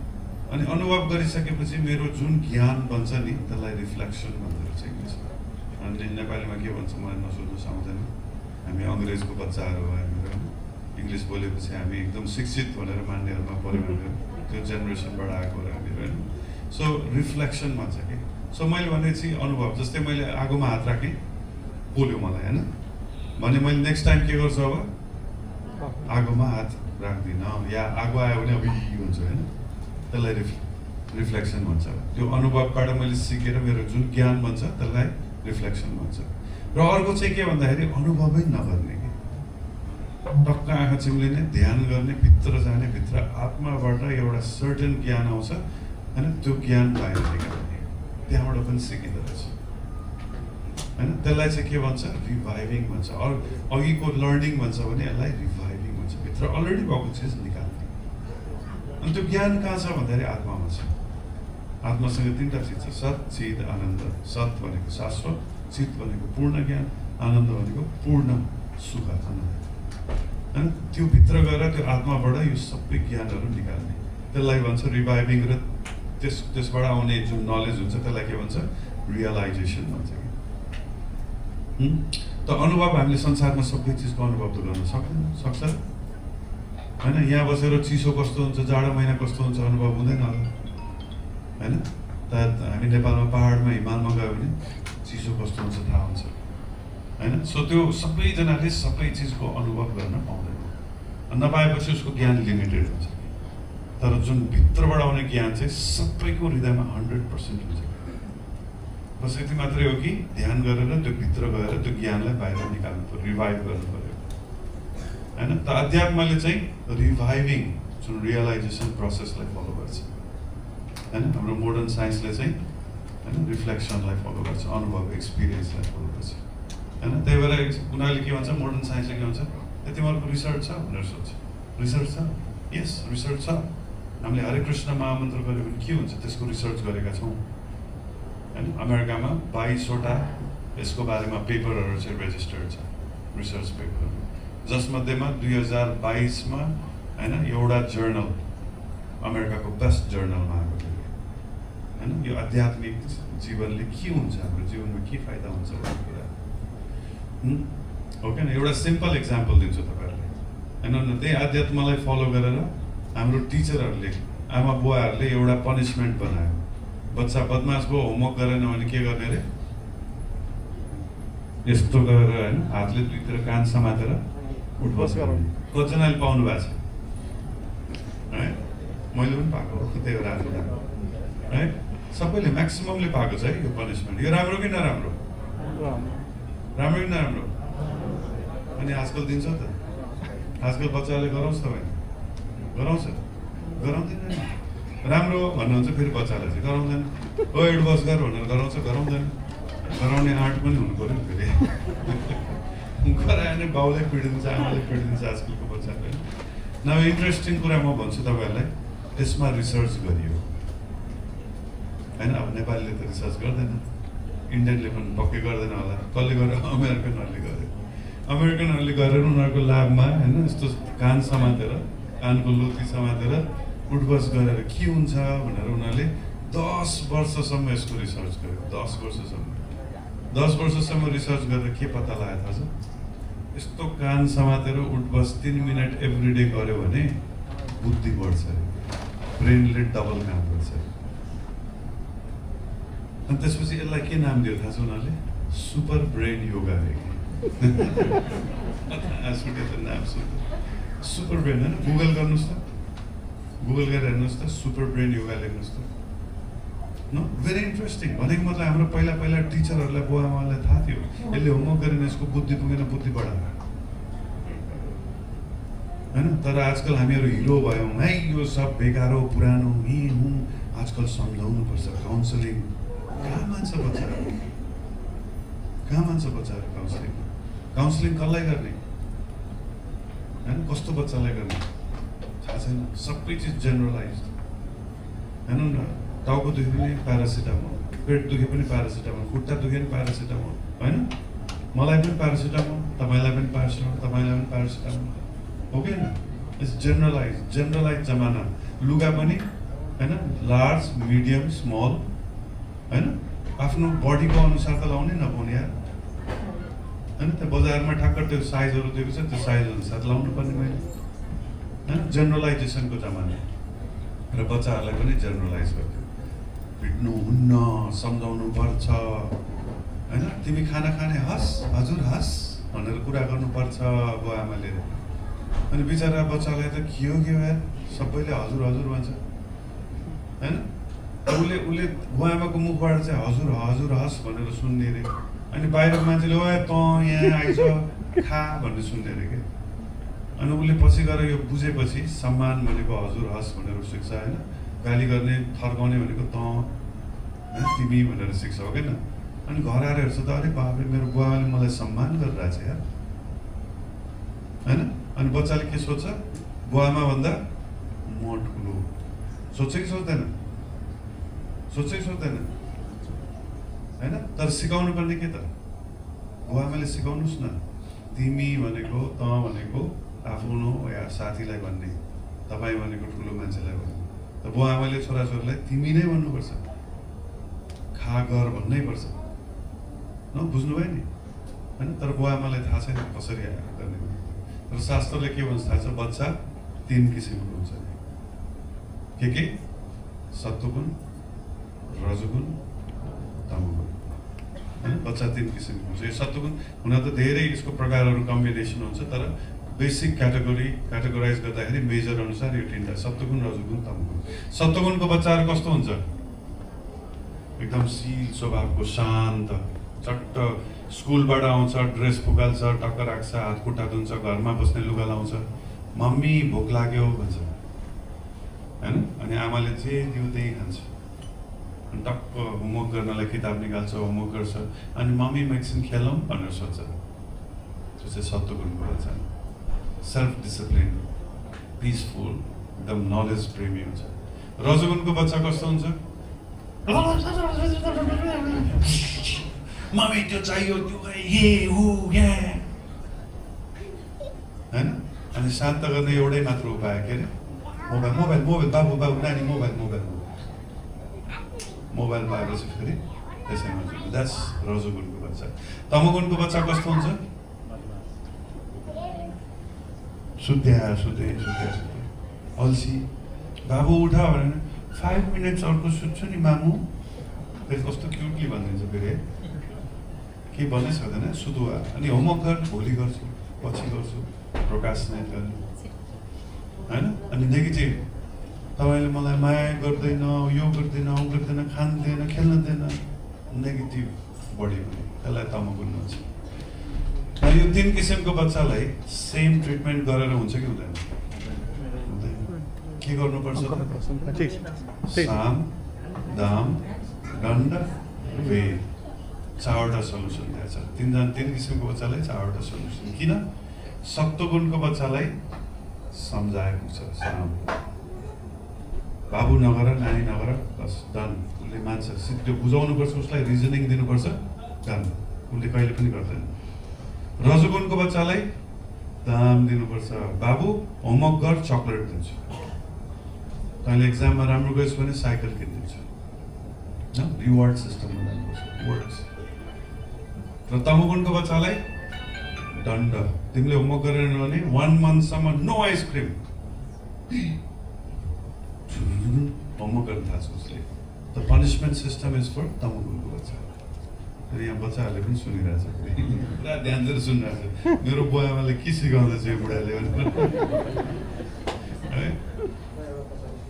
अनि अनुभव गरिसकेपछि मेरो जुन ज्ञान बन्छ नि त्यसलाई रिफ्लेक्सन भन्दो रहेछ इङ्ग्लिसमा अनि नेपालीमा के भन्छ मलाई नसोध्नुहोस् आउँदैन हामी अङ्ग्रेजको बच्चाहरू हो हामीहरू इङ्ग्लिस बोलेपछि हामी एकदम शिक्षित भनेर मान्नेहरूमा पऱ्यो भनेर त्यो जेनेरेसनबाट आएको हो हामीहरू होइन सो रिफ्लेक्सन भन्छ कि सो मैले भनेपछि अनुभव जस्तै मैले आगोमा हात राखेँ पोल्यो मलाई होइन भने मैले नेक्स्ट टाइम के गर्छु अब आगोमा हात राख्दिनँ या आगो आयो भने अब यी हुन्छ होइन त्यसलाई रिफ्लेक्सन भन्छ त्यो अनुभवबाट मैले सिकेर मेरो जुन ज्ञान बन्छ त्यसलाई रिफ्लेक्सन भन्छ र अर्को चाहिँ के भन्दाखेरि अनुभवै नगर्ने कि टक्क आँखा चिम्लिने ध्यान गर्ने भित्र जाने भित्र आत्माबाट एउटा सर्टेन ज्ञान आउँछ होइन त्यो ज्ञान बाहिर निकाल्ने त्यहाँबाट पनि सिकिँदो रहेछ होइन त्यसलाई चाहिँ के भन्छ रिभाइभिङ भन्छ अघिको लर्निङ भन्छ भने यसलाई रिभाइभिङ भन्छ भित्र अलरेडी भएको चिज निकाल्ने अनि त्यो ज्ञान कहाँ छ भन्दाखेरि आत्मामा छ आत्मासँग 3टा चिज छ सत चित आनन्द सत भनेको शाश्वत चित भनेको पूर्ण ज्ञान आनन्द भनेको पूर्ण सुख आनन्द होइन त्यो भित्र गएर त्यो आत्माबाट यो सबै ज्ञानहरू निकाल्ने त्यसलाई भन्छ रिभाइभिङ र त्यसबाट आउने जुन नलेज हुन्छ त्यसलाई के भन्छ रियलाइजेसन भन्छ कि त अनुभव हामीले संसारमा सबै चिजको अनुभव त गर्न सक्छ होइन यहाँ बसेर चिसो कस्तो हुन्छ जाडो महिना कस्तो हुन्छ अनुभव हुँदैन होइन त हामी नेपालमा पहाडमा हिमालमा गयो भने चिसो कस्तो हुन्छ थाहा हुन्छ होइन सो त्यो सबैजनाले सबै चिजको अनुभव गर्न पाउँदैन नपाएपछि उसको ज्ञान लिमिटेड हुन्छ तर जुन भित्रबाट आउने ज्ञान चाहिँ सबैको हृदयमा 100% हुन्छ बस यति मात्रै हो कि ध्यान गरेर त्यो भित्र गएर त्यो ज्ञानलाई बाहिर निकाल्नु पर्यो रिभाइभ गर्नु पर्यो होइन त अध्यात्मले चाहिँ रिभाइभिङ जुन रियलाइजेसन प्रोसेसलाई फलो गर्छ होइन हाम्रो मोडर्न साइन्सले चाहिँ होइन रिफ्लेक्सनलाई फलो गर्छ अनुभव एक्सपिरियन्सलाई फलो गर्छ होइन त्यही भएर उनीहरूले के भन्छ मोडर्न साइन्सले के भन्छ यति मात्रको रिसर्च छ भनेर सोध्छ रिसर्च छ यस रिसर्च छ हामीले हरे कृष्ण महामन्त्र गऱ्यो भने के हुन्छ त्यसको रिसर्च गरेका छौँ होइन अमेरिकामा 22वटा यसको बारेमा पेपरहरू चाहिँ रेजिस्टर्ड छ रिसर्च पेपरहरू जसमध्येमा 2022मा होइन एउटा जर्नल अमेरिकाको बेस्ट जर्नलमा आएको थियो होइन यो आध्यात्मिक जीवनले के हुन्छ हाम्रो जीवनमा के फाइदा हुन्छ भन्ने कुरा हो क्या एउटा सिम्पल इक्जाम्पल दिन्छु तपाईँहरूले होइन त्यही आध्यात्मलाई फलो गरेर हाम्रो टिचरहरूले आमा बुवाहरूले एउटा पनिसमेन्ट बनायो बच्चा बदमास भयो होमवर्क गरेन भने के गर्ने अरे यस्तो गरेर होइन हातले दुईतिर कान समातेर उठबस गराउने कतिजनाले पाउनु भएको छ है मैले पनि पाएको हो त्यही भएर आज है सबैले म्याक्सिममले पाएको छ है यो पनिसमेन्ट यो राम्रो कि नराम्रो राम्रो कि नराम्रो अनि आजकल दिन्छ त आजकल बच्चाले गराउँछ तपाईँ गराउँछ गराउँदैन राम्रो भन्नुहुन्छ फेरि बच्चालाई चाहिँ गराउँदैन ओ एडभस गर भनेर गराउँछ गराउँदैन गराउने आँट पनि हुनु पऱ्यो नि फेरि गरायो भने बाउलाई पिडिन्छ आमाले पिडिन्छ आजकलको बच्चाले न। इन्ट्रेस्टिङ कुरा म भन्छु तपाईँहरूलाई, यसमा रिसर्च गरियो होइन। अब नेपालीले त रिसर्च गर्दैन, इन्डियनले पनि पक्कै गर्दैन होला, कसले गरेर अमेरिकनहरूले गर्यो। अमेरिकनहरूले गरेर उनीहरूको लाभमा होइन यस्तो कान समातेर, कानको लोती समातेर उठबस गरेर के हुन्छ भनेर उनीहरूले 10 वर्षसम्म यसको रिसर्च गर्यो। 10 वर्षसम्म 10 वर्षसम्म रिसर्च गरेर के पत्ता लाग्यो थाहा छ? यस्तो कान समातेर उठबस 3 मिनट एभ्री डे गऱ्यो भने बुद्धि बढ्छ अरे, ब्रेनले डबल काम गर्छ अरे। अनि त्यसपछि यसलाई के नाम दियो थाहा छ उनीहरूले? सुपर ब्रेन योगा अरे। नाम सुपर ब्रेन होइन, गुगल गर्नुहोस् त, गुगल गरेर हेर्नुहोस् त, सुपर ब्रेन योगा लेख्नुहोस् त। न भेरी इन्ट्रेस्टिङ। भनेको मतलब हाम्रो पहिला पहिला टिचरहरूलाई बुवा आमालाई थाहा थियो यसले होमवर्क गरेन यसको बुद्धि पुगेन, बुद्धि बढाएर होइन। तर आजकल हामीहरू हिरो भयौँ है, यो सब बेकार हो, पुरानो यहीँ हुँ। आजकल सम्झाउनुपर्छ, काउन्सिलिङ। कहाँ मान्छ बच्चाहरू, कहाँ मान्छ बच्चाहरू काउन्सिलिङ? काउन्सिलिङ कसलाई गर्ने होइन, कस्तो बच्चालाई गर्ने थाहा छैन। सबै चिज जेनरलाइज हेर्नु न, टाउको दुखे पनि प्यारासिटामोल, पेट दुखे पनि प्यारासिटामोल, खुट्टा दुखे पनि प्यारासिटामोल होइन। मलाई पनि प्यारासिटामोल, तपाईँलाई पनि प्यारासिटामोल, तपाईँलाई पनि प्यारासिटामोल हो कि होइन? इट्स जेनरलाइज, जेनरलाइज जमाना। लुगा पनि होइन, लार्ज मिडियम स्मल होइन, आफ्नो बडीको अनुसार त लाउने नपाउने यार होइन। त्यो बजारमा ठ्याक्क त्यो साइजहरू दिएको छ, त्यो साइज अनुसार लाउनु पर्ने मैले होइन। जेनरलाइजेसनको जमाना र बच्चाहरूलाई पनि जेनरलाइज गर्थ्यो। पिट्नुहुन्न, सम्झाउनु पर्छ होइन। तिमी खाना खाने हस्, हजुर हस् भनेर कुरा गर्नुपर्छ बुवा आमाले। अनि बिचरा बच्चालाई त के हो यार, सबैले हजुर हजुर भन्छ होइन। उसले बुवा आमाको मुखबाट चाहिँ हजुर हजुर हस् भनेर सुन्ने अरे, अनि बाहिरको मान्छेले ओ त यहाँ आइज खा भन्ने सुन्ने अरे क्या। अनि उसले पछि गएर यो बुझेपछि सम्मान भनेको हजुर हस् भनेर सिक्छ होइन। गाली गर्ने थर्काउने भनेको त होइन तिमी भनेर सिक्छ हो किन। अनि घर आएर हेर्छ त अरे बाबे मेरो बुवाले मलाई सम्मान गरिरहेछ यार होइन। अनि बच्चाले के सोध्छ? बुवामा भन्दा म ठुलो। सोध्छ कि सोच्दैन? सोध्छ कि सोच्दैन होइन। तर सिकाउनु पर्ने के त? बुवाआमाले सिकाउनुहोस् न, तिमी भनेको त भनेको आफ्नो या साथीलाई भन्ने, तपाईँ भनेको ठुलो मान्छेलाई भन्ने। त बुवाआमाले छोराछोरीलाई तिमी नै भन्नुपर्छ, खा गर भन्नै पर्छ न, बुझ्नुभयो नि होइन। तर बुवाआमालाई थाहा छैन कसरी गर्ने। तर शास्त्रले के भन्छ थाहा छ? बच्चा 3 किसिमको हुन्छ। के? सत्वगुण, रजोगुण, तमोगुण होइन। बच्चा 3 किसिमको हुन्छ। यो सत्वगुण हुन त धेरै यसको प्रकारहरू कम्बिनेसन हुन्छ, तर बेसिक क्याटेगोराइज गर्दाखेरि मेजर अनुसार यो 3टा सत्वगुण, रजोगुण, तमोगुण। सत्वगुणको बच्चाहरू कस्तो हुन्छ? एकदम शील स्वभावको, शान्त, चट्ट स्कुलबाट आउँछ, ड्रेस फुकाल्छ, टक्क राख्छ, हात खुट्टा धुन्छ, घरमा बस्ने लुगा लाउँछ, मम्मी भोक लाग्यो भन्छ होइन। अनि आमाले जे दियो त्यही खान्छ। अनि टक्क होमवर्क गर्नलाई किताब निकाल्छ, होमवर्क गर्छ, अनि मम्मी म एकछिन खेलौँ भनेर सोध्छ। त्यो चाहिँ सत्वगुणको बच्चा। सेल्फ डिसिप्लिन, पिसफुल, एकदम नलेज प्रेमी हुन्छ। रजोगुणको बच्चा कस्तो हुन्छ? मम्मी त्यो चाहियो, त्यो ये हो या होइन। अनि शान्त गर्ने एउटै मात्र उपाय के अरे? मोबाइल मोबाइल मोबाइल बाबु बाबु नानी मोबाइल मोबाइल मोबाइल पाएपछि फेरि त्यसैमा जुट्नु। द्याट्स रजोगुणको बच्चा। तमोगुणको बच्चा कस्तो हुन्छ? सुत्या अल्छी। बाबु उठ भने 5 मिनट्स अर्को सुत्छु नि मामु, फेरि कस्तो क्युटली भनिदिन्छ फेरि के भन्नै सक्दैन, सुतुवा। अनि होमवर्क गर, भोलि गर्छु, पछि गर्छु, प्रोक्रास्टिनेट गर्ने होइन। अनि नेगेटिभ, तपाईँले मलाई माया गर्दैन, यो गर्दैन, ऊ गर्दैन, खाँदैन, खेल्न दिएन, नेगेटिभ बढी हुने, त्यसलाई तमोगुण भन्छ। यो 3 किसिमको बच्चालाई सेम ट्रिटमेन्ट गरेर हुन्छ कि हुँदैन? हुँदैन। के गर्नुपर्छ? साम, दाम, दण्ड, भेद 4वटा सल्युसन दिएको छ। 3 किसिमको बच्चालाई 4वटा सल्युसन। किन? सप्तगुणको बच्चालाई सम्झाएको छ सानो, बाबु नगर, नानी नगर, बस डन। उसले मान्छ, त्यो बुझाउनुपर्छ, उसलाई रिजनिङ दिनुपर्छ, डन। उसले कहिले पनि गर्दैन। रजोगुणको बच्चालाई दाम दिनुपर्छ, बाबु होमवर्क गर, चक्लेट दिन्छु, तैँले एक्जाममा राम्रो गएछ भने साइकल किनिदिन्छु। रिवार्ड सिस्टममा जानुपर्छ, वर्ड्स। र तमोगुणको बच्चालाई दण्ड, तिमीले होमवर्क गरेन भने 1 मन्थसम्म नो आइसक्रिम। होमवर्क गर्न थाल्छ उसले। The punishment system is for तमोगुणको बच्चा। फेरि यहाँ बच्चाहरूले पनि सुनिरहेछ, पुरा ध्यान दिएर सुनिरहेछ, मेरो बुवाआमाले के सिकाउँदैछ यो बुढाले भनेर है।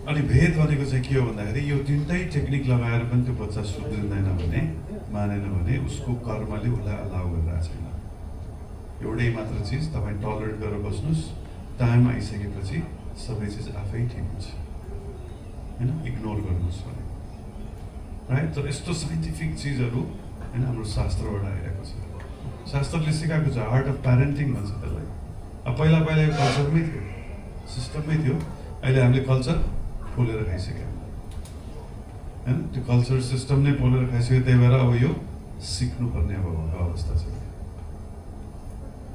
अनि भेद भनेको चाहिँ के हो भन्दाखेरि यो 3टै टेक्निक लगाएर पनि त्यो बच्चा सुध्रिँदैन भने, मानेन भने उसको कर्मले उसलाई अलाउ गरिरहेको छैन। एउटै मात्र चिज तपाईँ टलरेट गरेर बस्नुहोस्, टाइम आइसकेपछि सबै चिज आफै ठिक हुन्छ, होइन? इग्नोर गर्नुहोस् भने, राइट? तर यस्तो साइन्टिफिक चिजहरू होइन हाम्रो शास्त्रबाट आइरहेको छ। शास्त्रले सिकाएको छ, आर्ट अफ प्यारेन्टिङ भन्छ त्यसलाई। अब पहिला यो कल्चरमै थियो, सिस्टममै थियो। अहिले हामीले कल्चर पोलेर खाइसक्यो, होइन? त्यो कल्चर सिस्टम नै पोलेर खाइसक्यो। त्यही भएर अब यो सिक्नुपर्ने अब अवस्था छ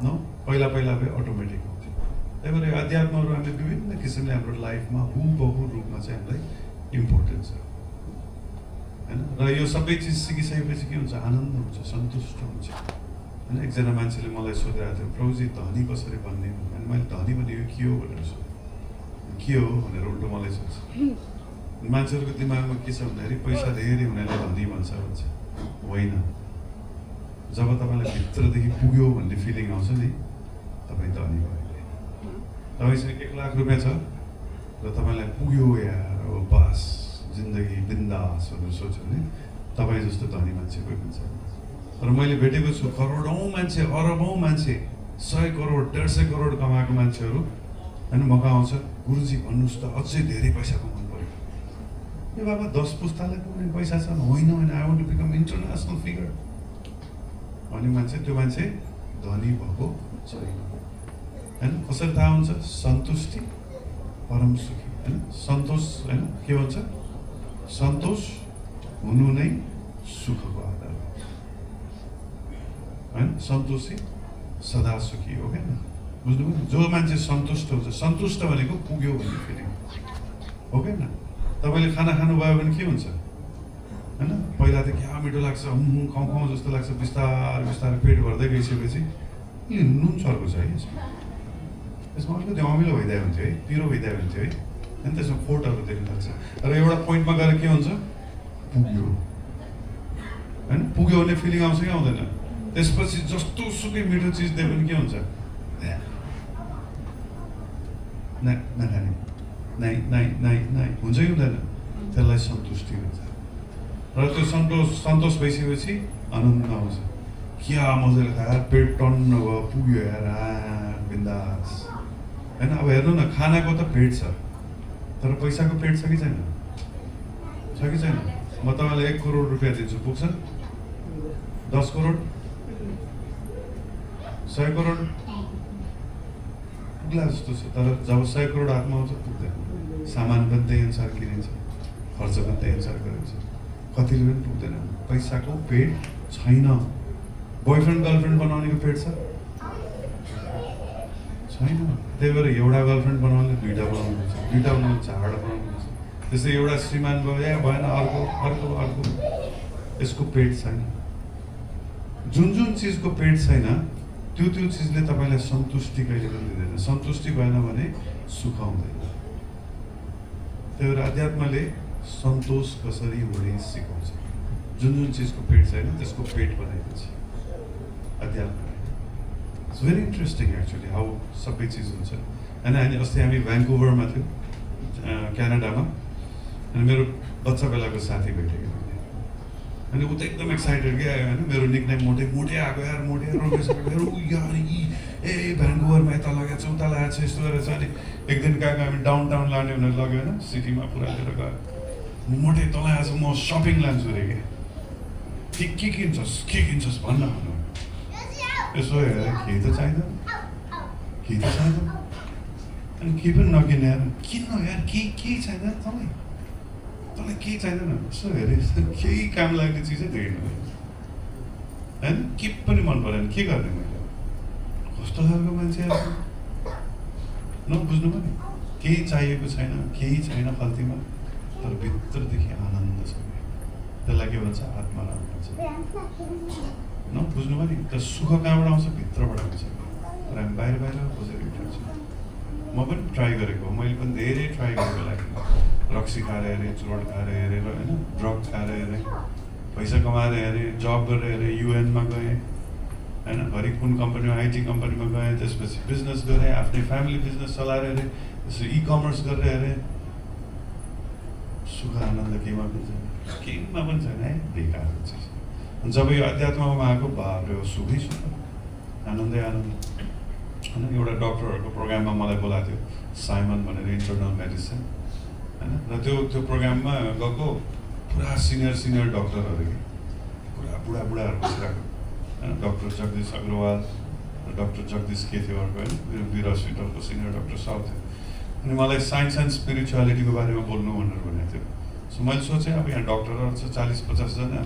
न। पहिला अब अटोमेटिक हुन्थ्यो। त्यही भएर यो अध्यात्महरू हामीले विभिन्न किसिमले हाम्रो लाइफमा हुबहु रूपमा चाहिँ हामीलाई इम्पोर्टेन्ट छ, होइन? र यो सबै चिज सिकिसकेपछि के हुन्छ? आनन्द हुन्छ, सन्तुष्ट हुन्छ, होइन? एकजना मान्छेले मलाई सोधिरहेको थियो, प्रभुजी धनी कसरी बन्ने भने मैले धनी भनेको के हो भनेर सोधेँ। के हो भनेर उल्टो मलाई सोध्छ। मान्छेहरूको दिमागमा के छ भन्दाखेरि पैसा धेरै हुनेलाई धनी भन्छ। होइन, जब तपाईँलाई भित्रदेखि पुग्यो भन्ने फिलिङ आउँछ नि, तपाईँ धनी भयो। तपाईँसँग 1 लाख रुपियाँ छ र तपाईँलाई पुग्यो यार, अब बास जिन्दगी बिन्दास भनेर सोच्यो भने तपाईँ जस्तो धनी मान्छे कोही पनि छैन। तर मैले भेटेको छु करोडौँ मान्छे, अरबौँ मान्छे, 100 करोड 150 करोड कमाएको मान्छेहरू, होइन? मका आउँछ, गुरुजी भन्नुहोस् त अझै धेरै पैसा कमाउनु पऱ्यो। ए बाबा 10 पुस्तालाई पुग्ने पैसा छ? होइन, I want to become international figure भन्ने मान्छे, त्यो मान्छे धनी भएको छैन, होइन? कसरी थाहा हुन्छ? सन्तुष्टि, परम सुखी, होइन? सन्तोष, होइन? के भन्छ? सन्तोष हुनु नै सुखको आधार हो, होइन? सन्तोषी सदा सुखी हो, क्या? बुझ्नुभयो? जो मान्छे सन्तुष्ट हुन्छ, सन्तुष्ट भनेको पुग्यो भन्ने फिलिङ हो, क्या? तपाईँले खाना खानुभयो भने के हुन्छ, होइन? पहिला त क्या मिठो लाग्छ, खाउँ जस्तो लाग्छ, बिस्तारै पेट भर्दै गइसकेपछि नुन चर्को छ है यसमा अलिकति अमिलो भइदियो हुन्थ्यो है, पिरो भइदियो हुन्थ्यो है, होइन? त्यसमा खोटहरू देख्न लाग्छ। र एउटा पोइन्टमा गएर के हुन्छ? पुग्यो, होइन? पुग्यो भने फिलिङ आउँछ कि आउँदैन? त्यसपछि जस्तो सुकै मिठो चिज दियो भने के हुन्छ? नखाने, नाइ हुन्छ कि हुँदैन? त्यसलाई सन्तुष्टि भन्छ। र त्यो सन्तोष भइसकेपछि आनन्द आउँछ। क्या मजाले खाएर पेट टन्न भयो, पुग्यो यार, बिन्दास, होइन? अब हेर्नु न, खानाको त पेट छ, तर पैसाको पेट छ कि छैन? छ कि छैन? म तपाईँलाई 1 करोड रुपियाँ दिन्छु, पुग्छ? 10 करोड 100 करोड पुग्ला जस्तो छ। तर जब 100 करोड हातमा आउँछ पुग्दैन। सामान पनि त्यही अनुसार किनिन्छ, खर्च पनि त्यही अनुसार गरिन्छ, कतिले पनि पुग्दैन। पैसाको पेट छैन। बोयफ्रेन्ड गर्लफ्रेन्ड बनाउनेको पेट छ? छैन। त्यही भएर एउटा गर्लफ्रेन्ड बनाउनेले 2टा बनाउनुपर्छ, 2टा बनाउनु 4टा बनाउनुपर्छ। त्यस्तै एउटा श्रीमान भयो, या भएन, अर्को यसको पेट छैन। जुन चिजको पेट छैन त्यो चिजले तपाईँलाई सन्तुष्टि कहिले पनि दिँदैन। सन्तुष्टि भएन भने सुख आउँदैन। त्यही भएर अध्यात्मले सन्तोष कसरी हुने सिकाउँछ। जुन चिजको पेट छैन त्यसको पेट बनाइदिन्छ अध्यात्मले। It's very interesting actually how सबै चिज हुन्छ, होइन? अनि अस्ति हामी भ्यान्कुभरमा थियौँ, क्यानाडामा, अनि मेरो बच्चा बेलाको साथी भेटेको, अनि ऊ त एकदम एक्साइटेड क्या, होइन? मेरो निकनेम मोटे आएको यार, मोटे मेरो यार ए भ्यान्कुभरमा यता लगाएको छ, उता लगाएको छ, यस्तो गरेर छ। अनि एक दिन गएको हामी डाउनटाउन लाने भनेर लग्यो, होइन? सिटीमा पुरा लिएर गयो। मोटे तँलाई आज म सपिङ लान्छु अरे क्या, के किन्छस् भन्न भन्नु यसो हेरेर केही त चाहिँदैन अनि केही पनि नकिने यार किन्न यार केही चाहिँदैन तँलाई केही चाहिँदैन यसो हेरे केही काम लाग्ने चिजै देखेन होइन के पनि मन परेन के गर्ने मैले कस्तो खालको मान्छे नबुझ्नु पनि केही चाहिएको छैन केही छैन खल्तीमा तर भित्रदेखि आनन्द छ त्यसलाई के भन्छ आत्माराम भन्छ नबुझ्नु पनि त सुख कहाँबाट आउँछ भित्रबाट आउँछ तर हामी बाहिर खोजेर हिँड्छु म पनि ट्राई गरेको मैले पनि धेरै ट्राई गरेको लागि रक्सी खाएर हेरेँ चुरोट खाएर हेरेर होइन ड्रग खाएर हेरेँ पैसा कमाएर हेरेँ जब गरेर हेरेँ युएनमा गएँ होइन घरि कुन कम्पनीमा आइटी कम्पनीमा गएँ त्यसपछि बिजनेस गरेँ आफ्नै फ्यामिली बिजनेस चलाएर हेरेँ त्यसो इकमर्स गरेर हेरेँ सुख आनन्द केहीमा पनि छैन केहीमा पनि छैन है बेकार चिज अनि जब यो अध्यात्ममा आएको बाबरे सुखै सुख आनन्दै आनन्द होइन एउटा डक्टरहरूको प्रोग्राममा मलाई बोलाएको थियो साइमन भनेर इन्टरनल मेडिसिन होइन र त्यो प्रोग्राममा गएको पुरा सिनियर डक्टरहरू कि पुरा बुढाहरू बसिरहेको होइन डक्टर जगदीश अग्रवाल डक्टर जगदीश के थियो अर्को होइन वीर हस्पिटलको सिनियर डक्टर सब थियो अनि मलाई साइन्स एन्ड स्पिरिचुअलिटीको बारेमा बोल्नु भनेर भनेको थियो सो मैले सोचेँ अब यहाँ डक्टरहरू छ 40-50 जना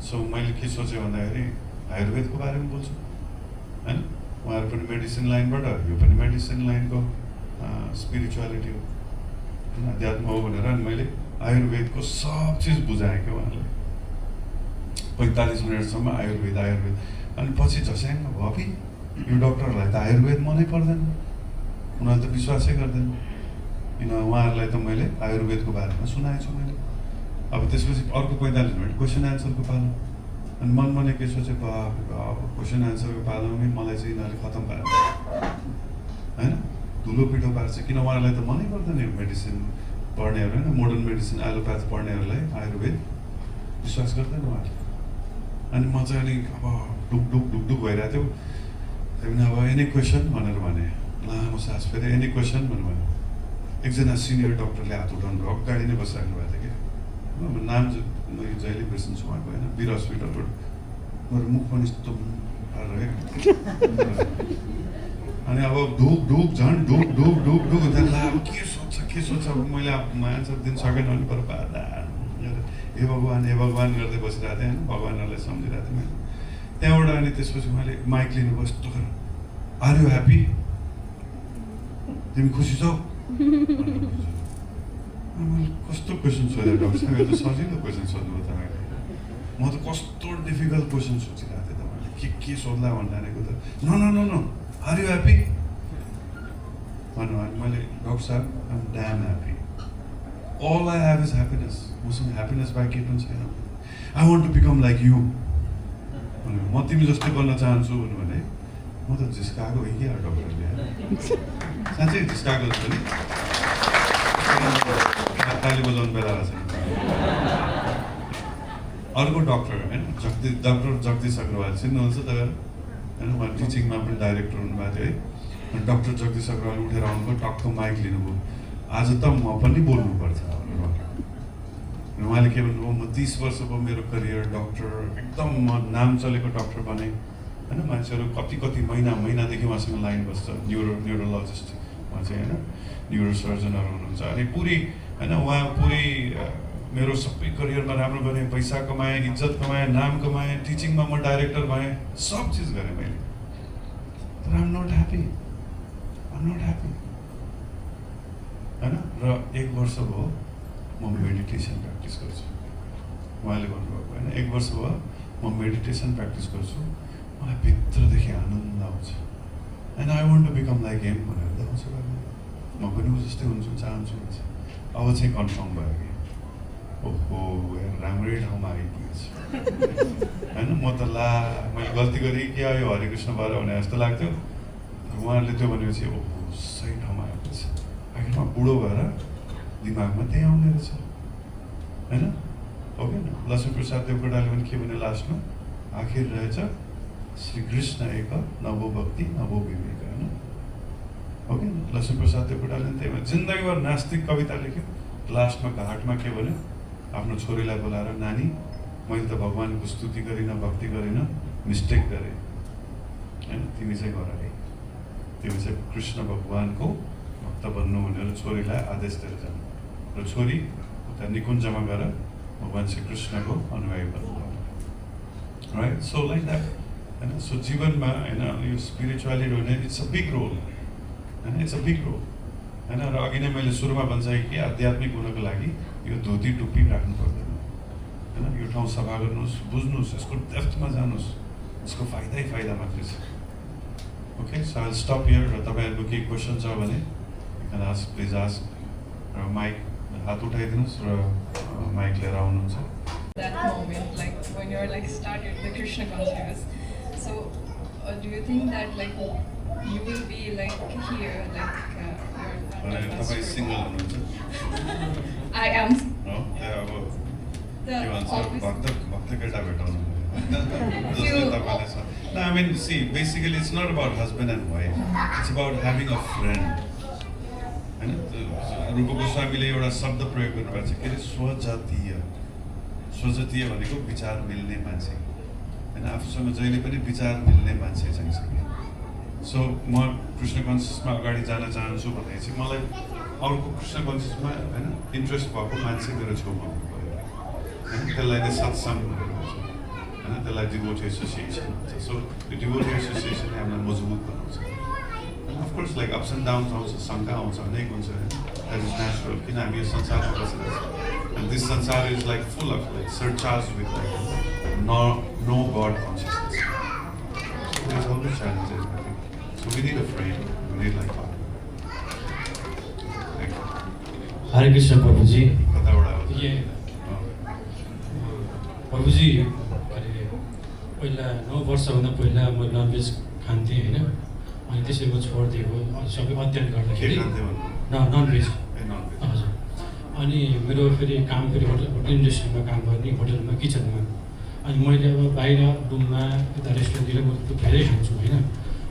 सो मैले के सोचेँ भन्दाखेरि आयुर्वेदको बारेमा बोल्छु होइन उहाँहरू पनि मेडिसिन लाइनबाट यो पनि मेडिसिन लाइनको स्पिरिचुअलिटी हो होइन अध्यात्म हो भनेर अनि मैले आयुर्वेदको सब चिज बुझाएँ क्या उहाँलाई 45 मिनटसम्म आयुर्वेद अनि पछि झस्याङ भयो यो डक्टरहरूलाई त आयुर्वेद मनै पर्दैन उनीहरूले त विश्वासै गर्दैन किन उहाँहरूलाई त मैले आयुर्वेदको बारेमा सुनाएको छु मैले अब त्यसपछि अर्को 45 मिनट क्वेसन एन्सरको पालो अनि मनमा नै के सोचेँ अब क्वेसन एन्सरको पालोमै मलाई चाहिँ यिनीहरूले खतम पारेर होइन धुलो पिठो पार्छ किन उहाँहरूलाई त मनै पर्दैन यो मेडिसिन पढ्नेहरू होइन मोडर्न मेडिसिन एलोप्याथ पढ्नेहरूलाई आयुर्वेद विश्वास गर्दैन उहाँहरूले अनि म चाहिँ अलिक अब ढुकढुक भइरहेको थियो त्यहाँदेखि अब एनी क्वेसन भनेर भने लामो सास फेरि एनी क्वेसन भनेर भने एकजना सिनियर डक्टरले हात उठाउनु अगाडि नै बसिराख्नु भएको थियो क्या नाम मैले जहिले बिर्सिन्छु उहाँको होइन वीर हस्पिटलबाट मेरो मुख पनि यस्तो पारेर अनि अब ढुक झन् ढुक त्यहाँ ला अब के सोध्छ मैले अब एन्सर दिन सकेन भने पर पार्दा हे भगवान् गर्दै बसिरहेको थिएँ होइन भगवान्हरूलाई सम्झिरहेको थिएँ मैले त्यहाँबाट अनि त्यसपछि मैले माइक लिनुभयो यस्तो गरेर आर यु ह्याप्पी तिमी खुसी छौ मैले कस्तो क्वेसन सोधेँ डक्टर साहब यो त सजिलो क्वेसन सोध्नुभयो तपाईँले म त कस्तो डिफिकल्ट क्वेसन सोचिरहेको थिएँ तपाईँले के सोध्ला भन्नानेको त न आर यु ह्याप्पी भन्नु अनि मैले डक्टर साहब I am damn happy all I have is happiness. मसँग ह्याप्पिनेस बाहेक केही पनि छैन I want to become like you भन्नु म तिमी जस्तै बन्न चाहन्छु भन्नु भने म त झिस्काएको हो कि डक्टरले साँच्चै झिस्काएको जस्तो नि ताली बजाउनु बेला रहेछ अर्को डक्टर होइन डक्टर जगदीश अग्रवाल चिन्नुहुन्छ तपाईँहरू होइन उहाँ टिचिङमा पनि डाइरेक्टर हुनुभएको थियो है अनि डक्टर जगदीश अग्रवाल उठेर आउनुभयो टक्क माइक लिनुभयो आज त म पनि बोल्नुपर्छ उहाँले के भन्नुभयो म 30 वर्ष भयो मेरो करियर डक्टर एकदम म नाम चलेको डक्टर बने होइन मान्छेहरू कति महिनादेखि उहाँसँग लाइन बस्छ न्युरोलोजिस्ट उहाँ चाहिँ होइन न्युरो सर्जनहरू हुनुहुन्छ अनि पुरै होइन उहाँ पुरै मेरो सबै करियरमा राम्रो गरेँ पैसा कमाएँ इज्जत कमाएँ नाम कमाएँ टिचिङमा म डाइरेक्टर भएँ सब चिज गरेँ मैले तर आइ एम नट ह्याप्पी होइन र 1 वर्ष भयो म मेडिटेसन प्र्याक्टिस गर्छु उहाँले भन्नुभएको होइन 1 वर्ष भयो म मेडिटेसन प्र्याक्टिस गर्छु मलाई भित्रदेखि आनन्द आउँछ and I want to become like him भनेर देखाउँछु म पनि ऊ जस्तै हुन्छु चाहन्छु भन्छ अब चाहिँ कन्फर्म भयो कि ओहो यार राम्रै ठाउँमा आइपुगेछ होइन म त मैले गल्ती गरेँ कि आयो हरिकृष्ण भएर भने जस्तो लाग्थ्यो उहाँहरूले त्यो भनेपछि ओहो सही ठाउँमा आएपछि आखिरमा बुढो भएर दिमागमा त्यही आउने रहेछ होइन हो कि लक्ष्मीप्रसाद देवकोटाले पनि के भने लास्टमा आखिर रहेछ श्रीकृष्ण एक नवो भक्ति नवो विवेक होइन हो कि लक्ष्मीप्रसाद देवकोटाले पनि त्यही भने जिन्दगीभर नास्तिक कविता लेख्यो लास्टमा घाटमा के भन्यो आफ्नो छोरीलाई बोलाएर नानी मैले त भगवानको स्तुति गरिनँ, भक्ति गरिनँ, मिस्टेक गरेँ होइन, तिमी चाहिँ गर है, तिमी चाहिँ कृष्ण भगवानको भक्त बन्नु भनेर छोरीलाई आदेश दिएर जानु र छोरी उता निकुञ्जमा गएर भगवान श्री कृष्णको अनुयायी बन्नु, राइट? सो लाइक द्याट होइन. सो जीवनमा होइन यो स्पिरिचुअलिटी भने इट्स अ बिग रोल होइन, इट्स अ बिग रोल होइन. र अघि नै मैले सुरुमा भनिसकेँ कि आध्यात्मिक हुनको लागि यो धोती टुप्पी राख्नु पर्दैन होइन. यो ठाउँ सफा गर्नुहोस्, बुझ्नुहोस्, यसको डेप्थमा जानुहोस्, यसको फाइदै फाइदा मात्रै छ. Okay, so I will stop here. र तपाईँहरूको केही क्वेसन छ भने प्लिज आस्क. र माइक हात उठाइदिनुहोस् र माइक लिएर आउनुहुन्छ. That moment, like when you're like started the Krishna consciousness, so do you think that like you will be like here, like तपाईँ सिङ्गल हुनुहुन्छ? I am. हो, त्यहाँ अब The के भन्छ, obvious- भक्त केटा भेटाउनु जसले तपाईँलाई छ. No, I mean, see, basically it's not about husband and wife. It's about having a friend. होइन, रूप गोस्वामीले एउटा शब्द प्रयोग गर्नुभएको छ, के अरे स्वजातीय. स्वजातीय भनेको विचार मिल्ने मान्छे होइन, आफूसँग जहिले पनि विचार मिल्ने मान्छे चाहिन्छ कि. सो म कृष्ण कन्सियसमा अगाडि जान चाहन्छु भने चाहिँ मलाई अर्को कृष्ण कन्सियसमा होइन इन्ट्रेस्ट भएको मान्छे मेरो छेउमा हुनु पऱ्यो होइन. त्यसलाई नै सत्सङ्ग भनेर भन्छ होइन, त्यसलाई डिभोटी एसोसिएसन भन्छ. सो त्यो डिभोटी एसोसिएसनले हामीलाई मजबुत बनाउँछ. Of course like ups and downs आउँछ, शङ्का आउँछ, अनेक हुन्छ, द्याट इज नेचुरल. किन हामी यो संसारमा बसिरहेको छ. And this sansara is like full of like surcharged with like no God consciousness. So there's always challenges, I think. So we need a friend. We need like partner. Thank you. हरे कृष्ण प्रभुजी. कताबाट आउँछ? प्रभुजी पहिला 9 वर्षभन्दा पहिला म ननभेज खान्थेँ होइन, अनि त्यसै म छोडिदिएको सबै अध्ययन के गर्दाखेरि खान्थ्यो भन्नु? ननभेज. ए non-veg. हजुर. अनि मेरो फेरि काम फेरि होटल इन्डस्ट्रीमा काम गर्ने, होटलमा किचनमा. अनि मैले अब बाहिर रुममा यता रेस्टुरेन्टतिर म त धेरै खान्छु होइन,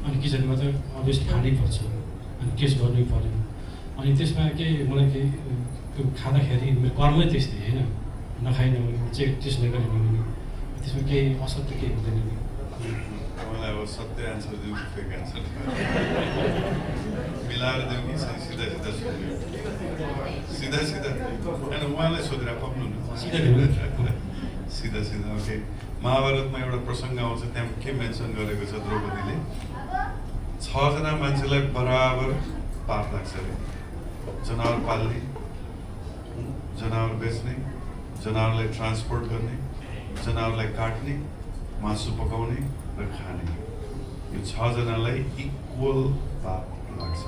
अनि किचनमा त अभियसली खानै पर्छ, अनि टेस्ट गर्नै पऱ्यो. अनि त्यसमा केही मलाई केही त्यो खाँदाखेरि मेरो कर्मै त्यस्तै होइन, नखाइन भने टेस्ट नगरेन भने त्यसमा केही असर त केही हुँदैन नि. मलाई अब सत्य एन्सर दिउँ कि फेक एन्सर मिलाएर दिउँ कि सिधा सिधा सोध्यो? सिधा सिधा होइन, उहाँलाई सोधेर पक्नु न. सिधा सिधा. ओके, महाभारतमा एउटा प्रसङ्ग आउँछ, त्यहाँ के मेन्सन गरेको छ द्रौपदीले, 6 जना मान्छेलाई बराबर पाप लाग्छ अरे. जनावर पाल्ने, जनावर बेच्ने, जनावरलाई ट्रान्सपोर्ट गर्ने, जनावरलाई काट्ने, मासु पकाउने र खाने, यो 6 जनालाई इक्वल पाप लाग्छ,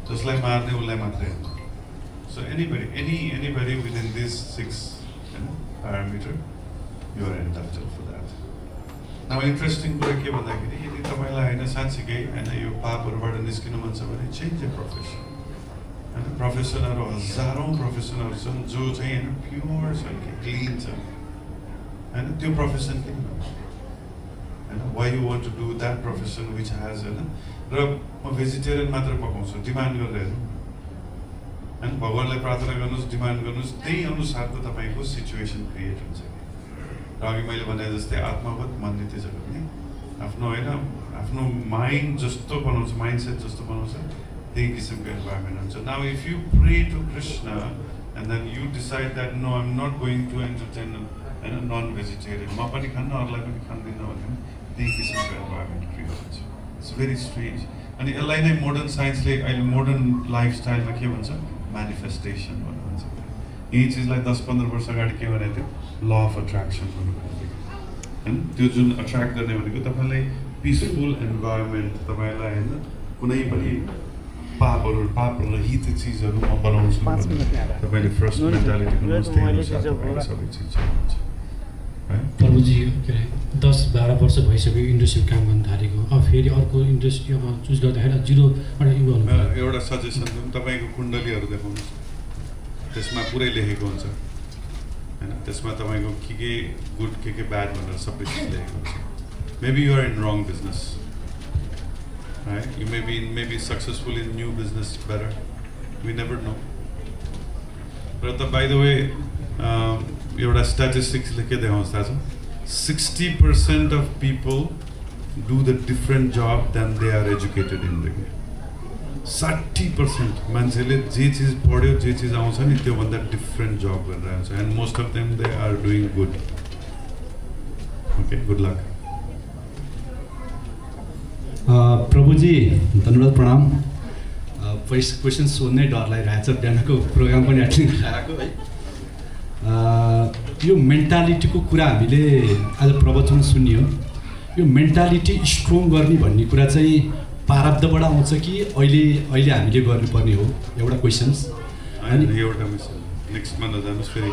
जसलाई मार्ने उसलाई मात्रै हुन्छ. So anybody within this 6 parameter, you are entitled for that. Now interesting कुरा के भन्दाखेरि यदि तपाईँलाई होइन साँच्चीकै होइन यो पापहरूबाट निस्किनु मन छ भने चेन्ज ए प्रोफेसन होइन. प्रोफेसनहरू हजारौँ प्रोफेसनहरू छन् जो चाहिँ होइन प्योर छन् कि क्लिन छन् होइन, त्यो प्रोफेसन किन होइन. Why you want to do that profession which has होइन. र म भेजिटेरियन मात्र पकाउँछु डिमान्ड गरेर हेर्नु होइन, भगवान्लाई प्रार्थना गर्नुहोस्, डिमान्ड गर्नुहोस्, त्यही अनुसारको तपाईँको सिचुएसन क्रिएट हुन्छ. र अघि मैले भने जस्तै आत्मावत मन्दिर जगत नि आफ्नो होइन आफ्नो माइन्ड जस्तो बनाउँछ, माइन्डसेट जस्तो बनाउँछ, त्यही किसिमको इन्भाइरोमेन्ट हुन्छ. Now if you pray to Krishna and then you decide that no I am not going to entertain होइन नन भेजिटेरियन, म पनि खान्न अरूलाई पनि खाँदिनँ भने त्यही किसिमको इन्भाइरोमेन्ट क्रिएट हुन्छ. It's very strange. अनि यसलाई नै मोडर्न साइन्सले अहिले मोडर्न लाइफस्टाइलमा के भन्छ, म्यानिफेस्टेसन भनेर भन्छ. यही चिजलाई 10-15 वर्ष अगाडि के भनेको थियो, ल अफ एट्र्याक्सन भन्नुभएको होइन. त्यो जुन एट्र्याक्ट गर्ने भनेको तपाईँलाई पिसफुल इन्भाइरोमेन्ट, तपाईँलाई होइन कुनै पनि पाप रहित चिजहरू म बनाउँछु भने तपाईँले फर्स्ट मेन्टालिटी गर्नुहोस्, त्यही अनुसार तपाईँको सबै चिज हुन्छ. प्रभुजी के अरे 10-12 वर्ष भइसक्यो इन्डस्ट्रीमा काम गर्न थालेको, अब फेरि अर्को इन्डस्ट्री अब चुज गर्दाखेरि 0बाट यु गर्नु. एउटा सजेसन दिउँ, तपाईँको कुण्डलीहरू देखाउनुहोस्, त्यसमा पुरै लेखेको हुन्छ होइन. त्यसमा तपाईँको के गुड के ब्याड भनेर सबै चिज लेखेको हुन्छ. Maybe you are in wrong business right? You may be successful in new business better. We never know. But by the way, एउटा स्ट्याटिस्टिक्सले के देखाउँछ थाहा छ 60% of people do the different job then they are educated in the के 60% मान्छेले जे चिज पढ्यो जे चिज आउँछ नि त्योभन्दा डिफ्रेन्ट जब गरेर आउँछ and most of them they are doing good okay good luck प्रभुजी धन्यवाद प्रणाम फर्स्ट क्वेसन सोध्नै डर लागिरहेको छ बिहानको प्रोग्राम पनि एटेन्ड गराएको है यो मेन्टालिटीको कुरा हामीले आज प्रवचन सुनियो यो मेन्टालिटी स्ट्रङ गर्ने भन्ने कुरा चाहिँ प्रारब्धबाट आउँछ कि अहिले हामीले गर्नुपर्ने हो एउटा क्वेसन्स अनि एउटा मिसन नेक्स्टमा नजानुहोस् फेरि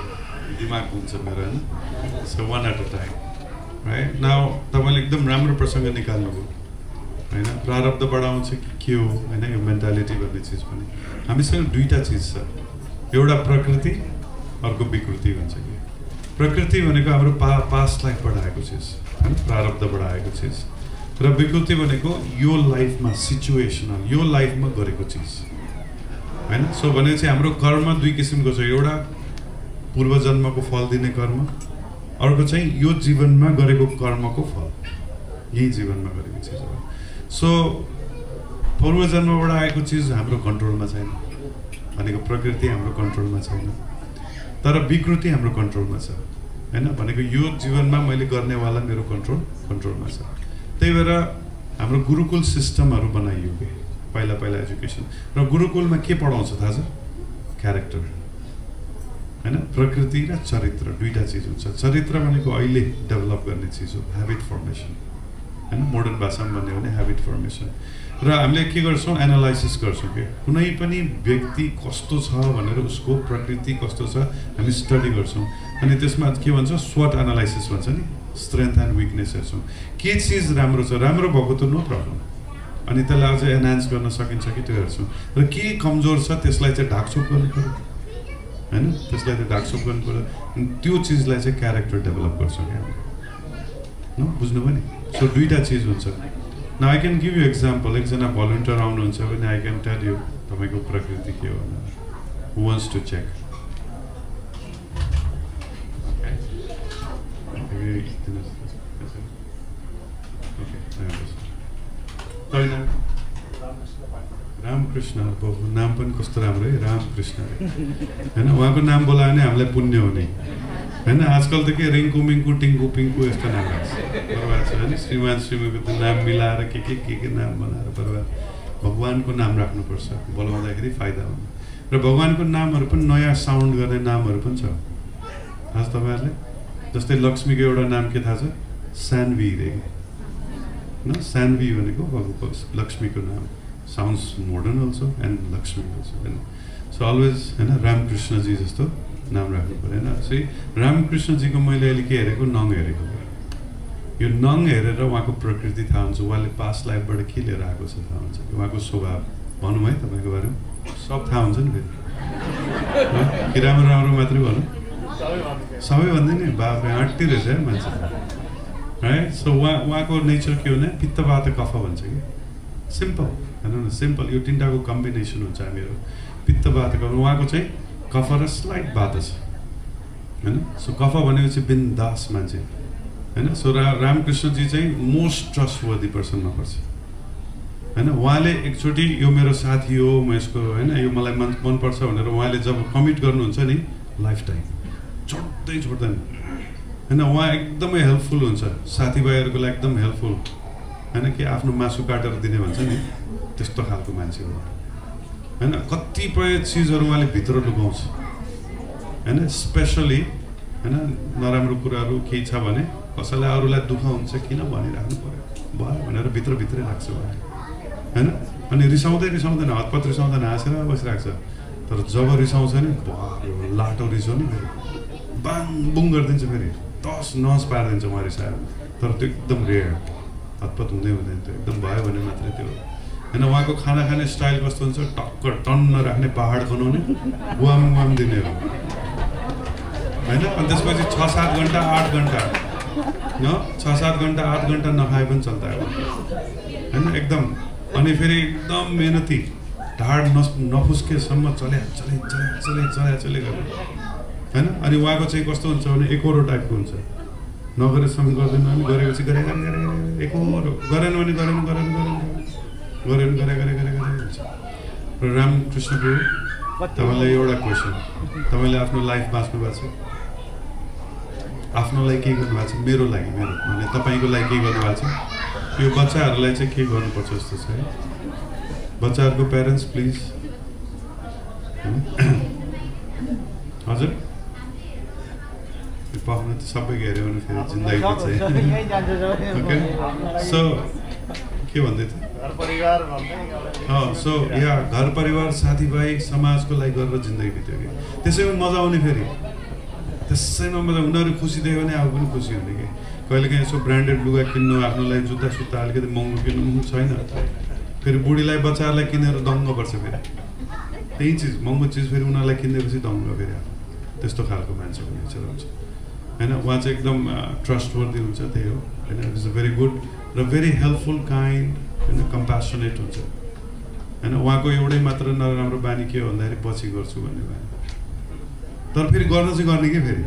दिमाग हुन्छ मेरो होइन so one at a time right now तपाईँले एकदम राम्रो प्रसङ्ग निकाल्नुभयो होइन प्रारब्धबाट आउँछ कि के हो होइन यो मेन्टालिटी भन्ने चिज पनि हामीसँग दुईवटा चिज छ एउटा प्रकृति अर्को विकृति भन्छ कि प्रकृति भनेको हाम्रो पास्ट लाइफबाट आएको चिज होइन प्रारब्धबाट आएको चिज र विकृति भनेको यो लाइफमा सिचुएसनल यो लाइफमा गरेको चिज होइन सो भने चाहिँ हाम्रो कर्म दुई किसिमको छ एउटा पूर्व जन्मको फल दिने कर्म अर्को चाहिँ यो जीवनमा गरेको कर्मको फल यही जीवनमा गरेको चिज हो सो पूर्व जन्मबाट आएको चिज हाम्रो कन्ट्रोलमा छैन भनेको प्रकृति हाम्रो कन्ट्रोलमा छैन तर विकृति हाम्रो कन्ट्रोलमा छ होइन भनेको यो जीवनमा मैले गर्नेवाला मेरो कन्ट्रोलमा छ त्यही भएर हाम्रो गुरुकुल सिस्टमहरू बनाइयो कि पहिला एजुकेसन र गुरुकुलमा के पढाउँछ थाहा छ क्यारेक्टर होइन प्रकृति र चरित्र दुईवटा चिज हुन्छ चरित्र भनेको अहिले डेभलप गर्ने चिज हो ह्याबिट फर्मेसन होइन मोडर्न भाषामा भन्यो भने ह्याबिट फर्मेसन र हामीले के गर्छौँ एनालाइसिस गर्छौँ कि कुनै पनि व्यक्ति कस्तो छ भनेर उसको प्रकृति कस्तो छ हामी स्टडी गर्छौँ अनि त्यसमा के भन्छ स्वट एनालाइसिस भन्छ नि स्ट्रेन्थ एन्ड विकनेस हेर्छौँ के चिज राम्रो छ राम्रो भएको त नो प्रब्लम अनि त्यसलाई अझै एनहान्स गर्न सकिन्छ कि त्यो हेर्छौँ र के कमजोर छ त्यसलाई चाहिँ ढाकछोप गर्नु पऱ्यो होइन त्यसलाई चाहिँ ढाकछोप गर्नु पऱ्यो अनि त्यो चिजलाई चाहिँ क्यारेक्टर डेभलप गर्छौँ कि हामीले बुझ्नु पनि सो दुईवटा चिज हुन्छ न I can give you example एकजना भलिन्टियर आउनुहुन्छ भने आई क्यान टेल यु तपाईँको प्रकृति के हो भनेर हु वान्ट्स टु चेक रामकृष्ण नाम पनि कस्तो राम्रो है रामकृष्ण होइन उहाँको नाम बोलायो भने हामीलाई पुण्य हुने होइन आजकल त के रिङ्कु मिङ्कु टिङ्कु पिङ्कु यस्तो नाम राख्छ बर्बाद छ होइन श्रीमान श्रीमतीको त नाम मिलाएर के नाम बनाएर बर्बाद भगवान्को नाम राख्नुपर्छ बोलाउँदाखेरि फाइदा हुने र भगवान्को नामहरू पनि नयाँ साउन्ड गर्ने नामहरू पनि छ थाहा छ तपाईँहरूले जस्तै लक्ष्मीको एउटा नाम के थाहा छ सान्वी रे होइन सान्वी भनेको लक्ष्मीको नाम sounds modern also and Lakshmi also होइन सो अलवेज होइन रामकृष्णजी जस्तो नाम राख्नु पऱ्यो होइन सो रामकृष्णजीको मैले अहिले के हेरेको नङ हेरेको यो नङ हेरेर उहाँको प्रकृति थाहा हुन्छ उहाँले पास्ट लाइफबाट के लिएर आएको छ थाहा हुन्छ उहाँको स्वभाव भनौँ है तपाईँको बारेमा सब थाहा हुन्छ नि फेरि कि राम्रो राम्रो मात्रै भनौँ सबै भन्दैन नि बाबा आँटी रहेछ है मान्छे है सो उहाँको नेचर के हो भने पित्त वात कफ भन्छ कि सिम्पल हेर्नु न सिम्पल यो तिनवटाको कम्बिनेसन हुन्छ हामीहरू पित्त वात कफ उहाँको चाहिँ कफ र स्लाइट वात छ होइन सो कफ भनेपछि बिन्दास मान्छे होइन सो रामकृष्णजी चाहिँ मोस्ट ट्रस्टवर्दी पर्सनमा पर्छ होइन उहाँले एकचोटि यो मेरो साथी हो म यसको होइन यो मलाई मनपर्छ भनेर उहाँले जब कमिट गर्नुहुन्छ नि लाइफ टाइम छोड्दैन होइन उहाँ एकदमै हेल्पफुल हुन्छ साथीभाइहरूको लागि एकदम हेल्पफुल होइन कि आफ्नो मासु काटेर दिने भन्छ नि त्यस्तो खालको मान्छे हो होइन कतिपय चिजहरू उहाँले भित्र लुकाउँछ होइन स्पेसली होइन नराम्रो कुराहरू केही छ भने कसैलाई अरूलाई दुःख हुन्छ किन भनिराख्नु पऱ्यो भयो भनेर भित्रभित्रै राख्छ उहाँले होइन अनि रिसाउँदैन हतपत रिसाउँदैन हाँसेर बसिरहेको छ तर जब रिसाउँछ नि लाटो रिसाउ नि फेरि बाङ बुङ गरिदिन्छ फेरि तस नस पारिदिन्छ उहाँ रिसाएर तर त्यो एकदम रेयर हतपत हुँदैन त्यो एकदम भयो भने मात्रै त्यो होइन उहाँको खाना खाने स्टाइल कस्तो हुन्छ टक्क टन्न राख्ने पहाड बनाउने गुवाम दिने हो होइन अनि त्यसपछि 6-7 घन्टा 8 घन्टा न 6-7 घन्टा 8 घन्टा नखाए पनि चल्दा हो होइन एकदम अनि फेरि एकदम मेहनती ढाड नफुस्केसम्म चले गर्ने होइन अनि उहाँको चाहिँ कस्तो हुन्छ भने एकहोरो टाइपको हुन्छ नगरेसम्म गर्दैन भने गरेपछि गरे एकहोरो गरेन भने गरेन हुन्छ र रामकृष्ण प्रभु तपाईँलाई एउटा क्वेसन तपाईँले आफ्नो लाइफ बाँच्नु भएको छ आफ्नो लागि के गर्नुभएको छ मेरो भने तपाईँको लागि के गर्नुभएको छ यो बच्चाहरूलाई चाहिँ के गर्नुपर्छ जस्तो छ है बच्चाहरूको प्यारेन्ट्स प्लिज हजुर पाहुना त सबै हेऱ्यो भने फेरि जिन्दगीको चाहिँ ओके सो के भन्दै थियो सो या घर परिवार साथीभाइ समाजको लागि गरेर जिन्दगी बित्यो कि त्यसैमा मजा आउने फेरि त्यसैमा मजा उनीहरू खुसी देख्यो भने आफू पनि खुसी हुने कि कहिलेकाहीँ यसो ब्रान्डेड लुगा किन्नु आफ्नो लागि जुत्ता सुत्ता अलिकति महँगो किन्नु छैन फेरि बुढीलाई बच्चाहरूलाई किनेर दङ्ग पर्छ फेरि त्यही चिज महँगो चिज फेरि उनीहरूलाई किनेपछि दङ्ग फेरि त्यस्तो खालको मान्छेको नेचर हुन्छ होइन उहाँ चाहिँ एकदम ट्रस्टवर्दी हुन्छ त्यही हो होइन it is a very good र भेरी हेल्पफुल काइन्ड होइन कम्प्यासनेट हुन्छ होइन उहाँको एउटै मात्र नराम्रो बानी के हो भन्दाखेरि पछि गर्छु भन्ने बानी तर फेरि गर्न चाहिँ गर्ने कि फेरि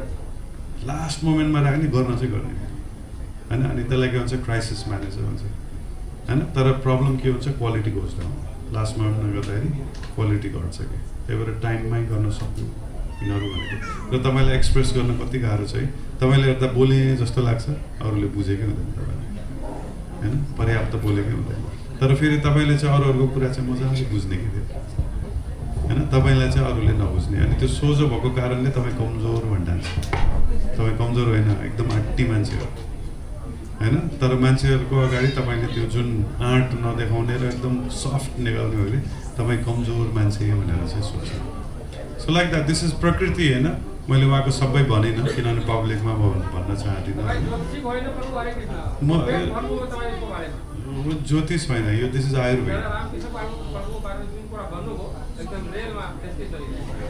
लास्ट मोमेन्टमा राख्ने गर्न चाहिँ गर्ने होइन अनि त्यसलाई के भन्छ क्राइसिस म्यानेजर भन्छ होइन तर प्रब्लम के हुन्छ क्वालिटी गोज डाउन लास्ट मोमेन्टमा गर्दाखेरि क्वालिटी घट्छ कि त्यही भएर टाइममै गर्न सक्नु यिनीहरू भनेको र तपाईँलाई एक्सप्रेस गर्न कति गाह्रो छ है तपाईँले गर्दा बोले जस्तो लाग्छ अरूले बुझेकै हुँदैन तपाईँलाई होइन पर्याप्त बोलेकै हुँदैन तर फेरि तपाईँले चाहिँ अरूहरूको कुरा चाहिँ मजाले बुझ्ने कि थियो होइन तपाईँलाई चाहिँ अरूले नबुझ्ने अनि त्यो सोझो भएको कारणले तपाईँ कमजोर भनिरहन्छ तपाईँ कमजोर होइन एकदम हट्टी मान्छे हो होइन तर मान्छेहरूको अगाडि तपाईँले त्यो जुन आँट नदेखाउने र एकदम सफ्ट निकाल्ने हो भने तपाईँ कमजोर मान्छे भनेर चाहिँ सोच्छ so like that this is प्रकृति होइन मैले उहाँको सबै भनिनँ किनभने पब्लिकमा म भन्न चाहदिनँ म ज्योतिष होइन यो दिस इज आयुर्वेद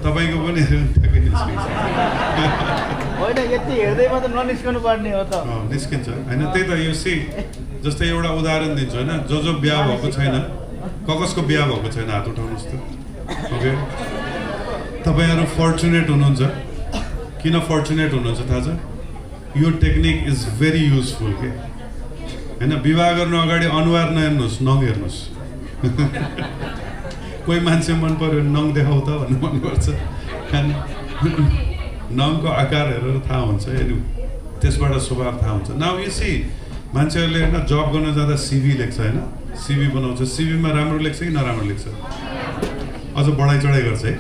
तपाईँको पनि ठ्याक्कै निस्किन्छ होइन यति हेर्दै मात्र ननिस्कनु पर्ने हो त निस्किन्छ होइन त्यही त यो जस्तै एउटा उदाहरण दिन्छु होइन जो बिहा भएको छैन कसको बिहा भएको छैन हात उठाउनुहोस् त ओके तपाईँहरू फर्चुनेट हुनुहुन्छ किन फर्चुनेट हुनुहुन्छ थाहा छ यो टेक्निक इज भेरी युजफुल के होइन विवाह गर्नु अगाडि अनुहार नहेर्नुहोस् नङ हेर्नुहोस् कोही मान्छे मन पर्यो भने नङ देखाउ त भन्नु मन गर्छ नङको आकार हेरेर थाहा हुन्छ अनि त्यसबाट स्वभाव थाहा हुन्छ नाउ यो सी मान्छेहरूले होइन जब गर्न जाँदा सिभी लेख्छ होइन सिभी बनाउँछ सिभीमा राम्रो लेख्छ कि नराम्रो लेख्छ अझ बढाइ चढाइ गर्छ है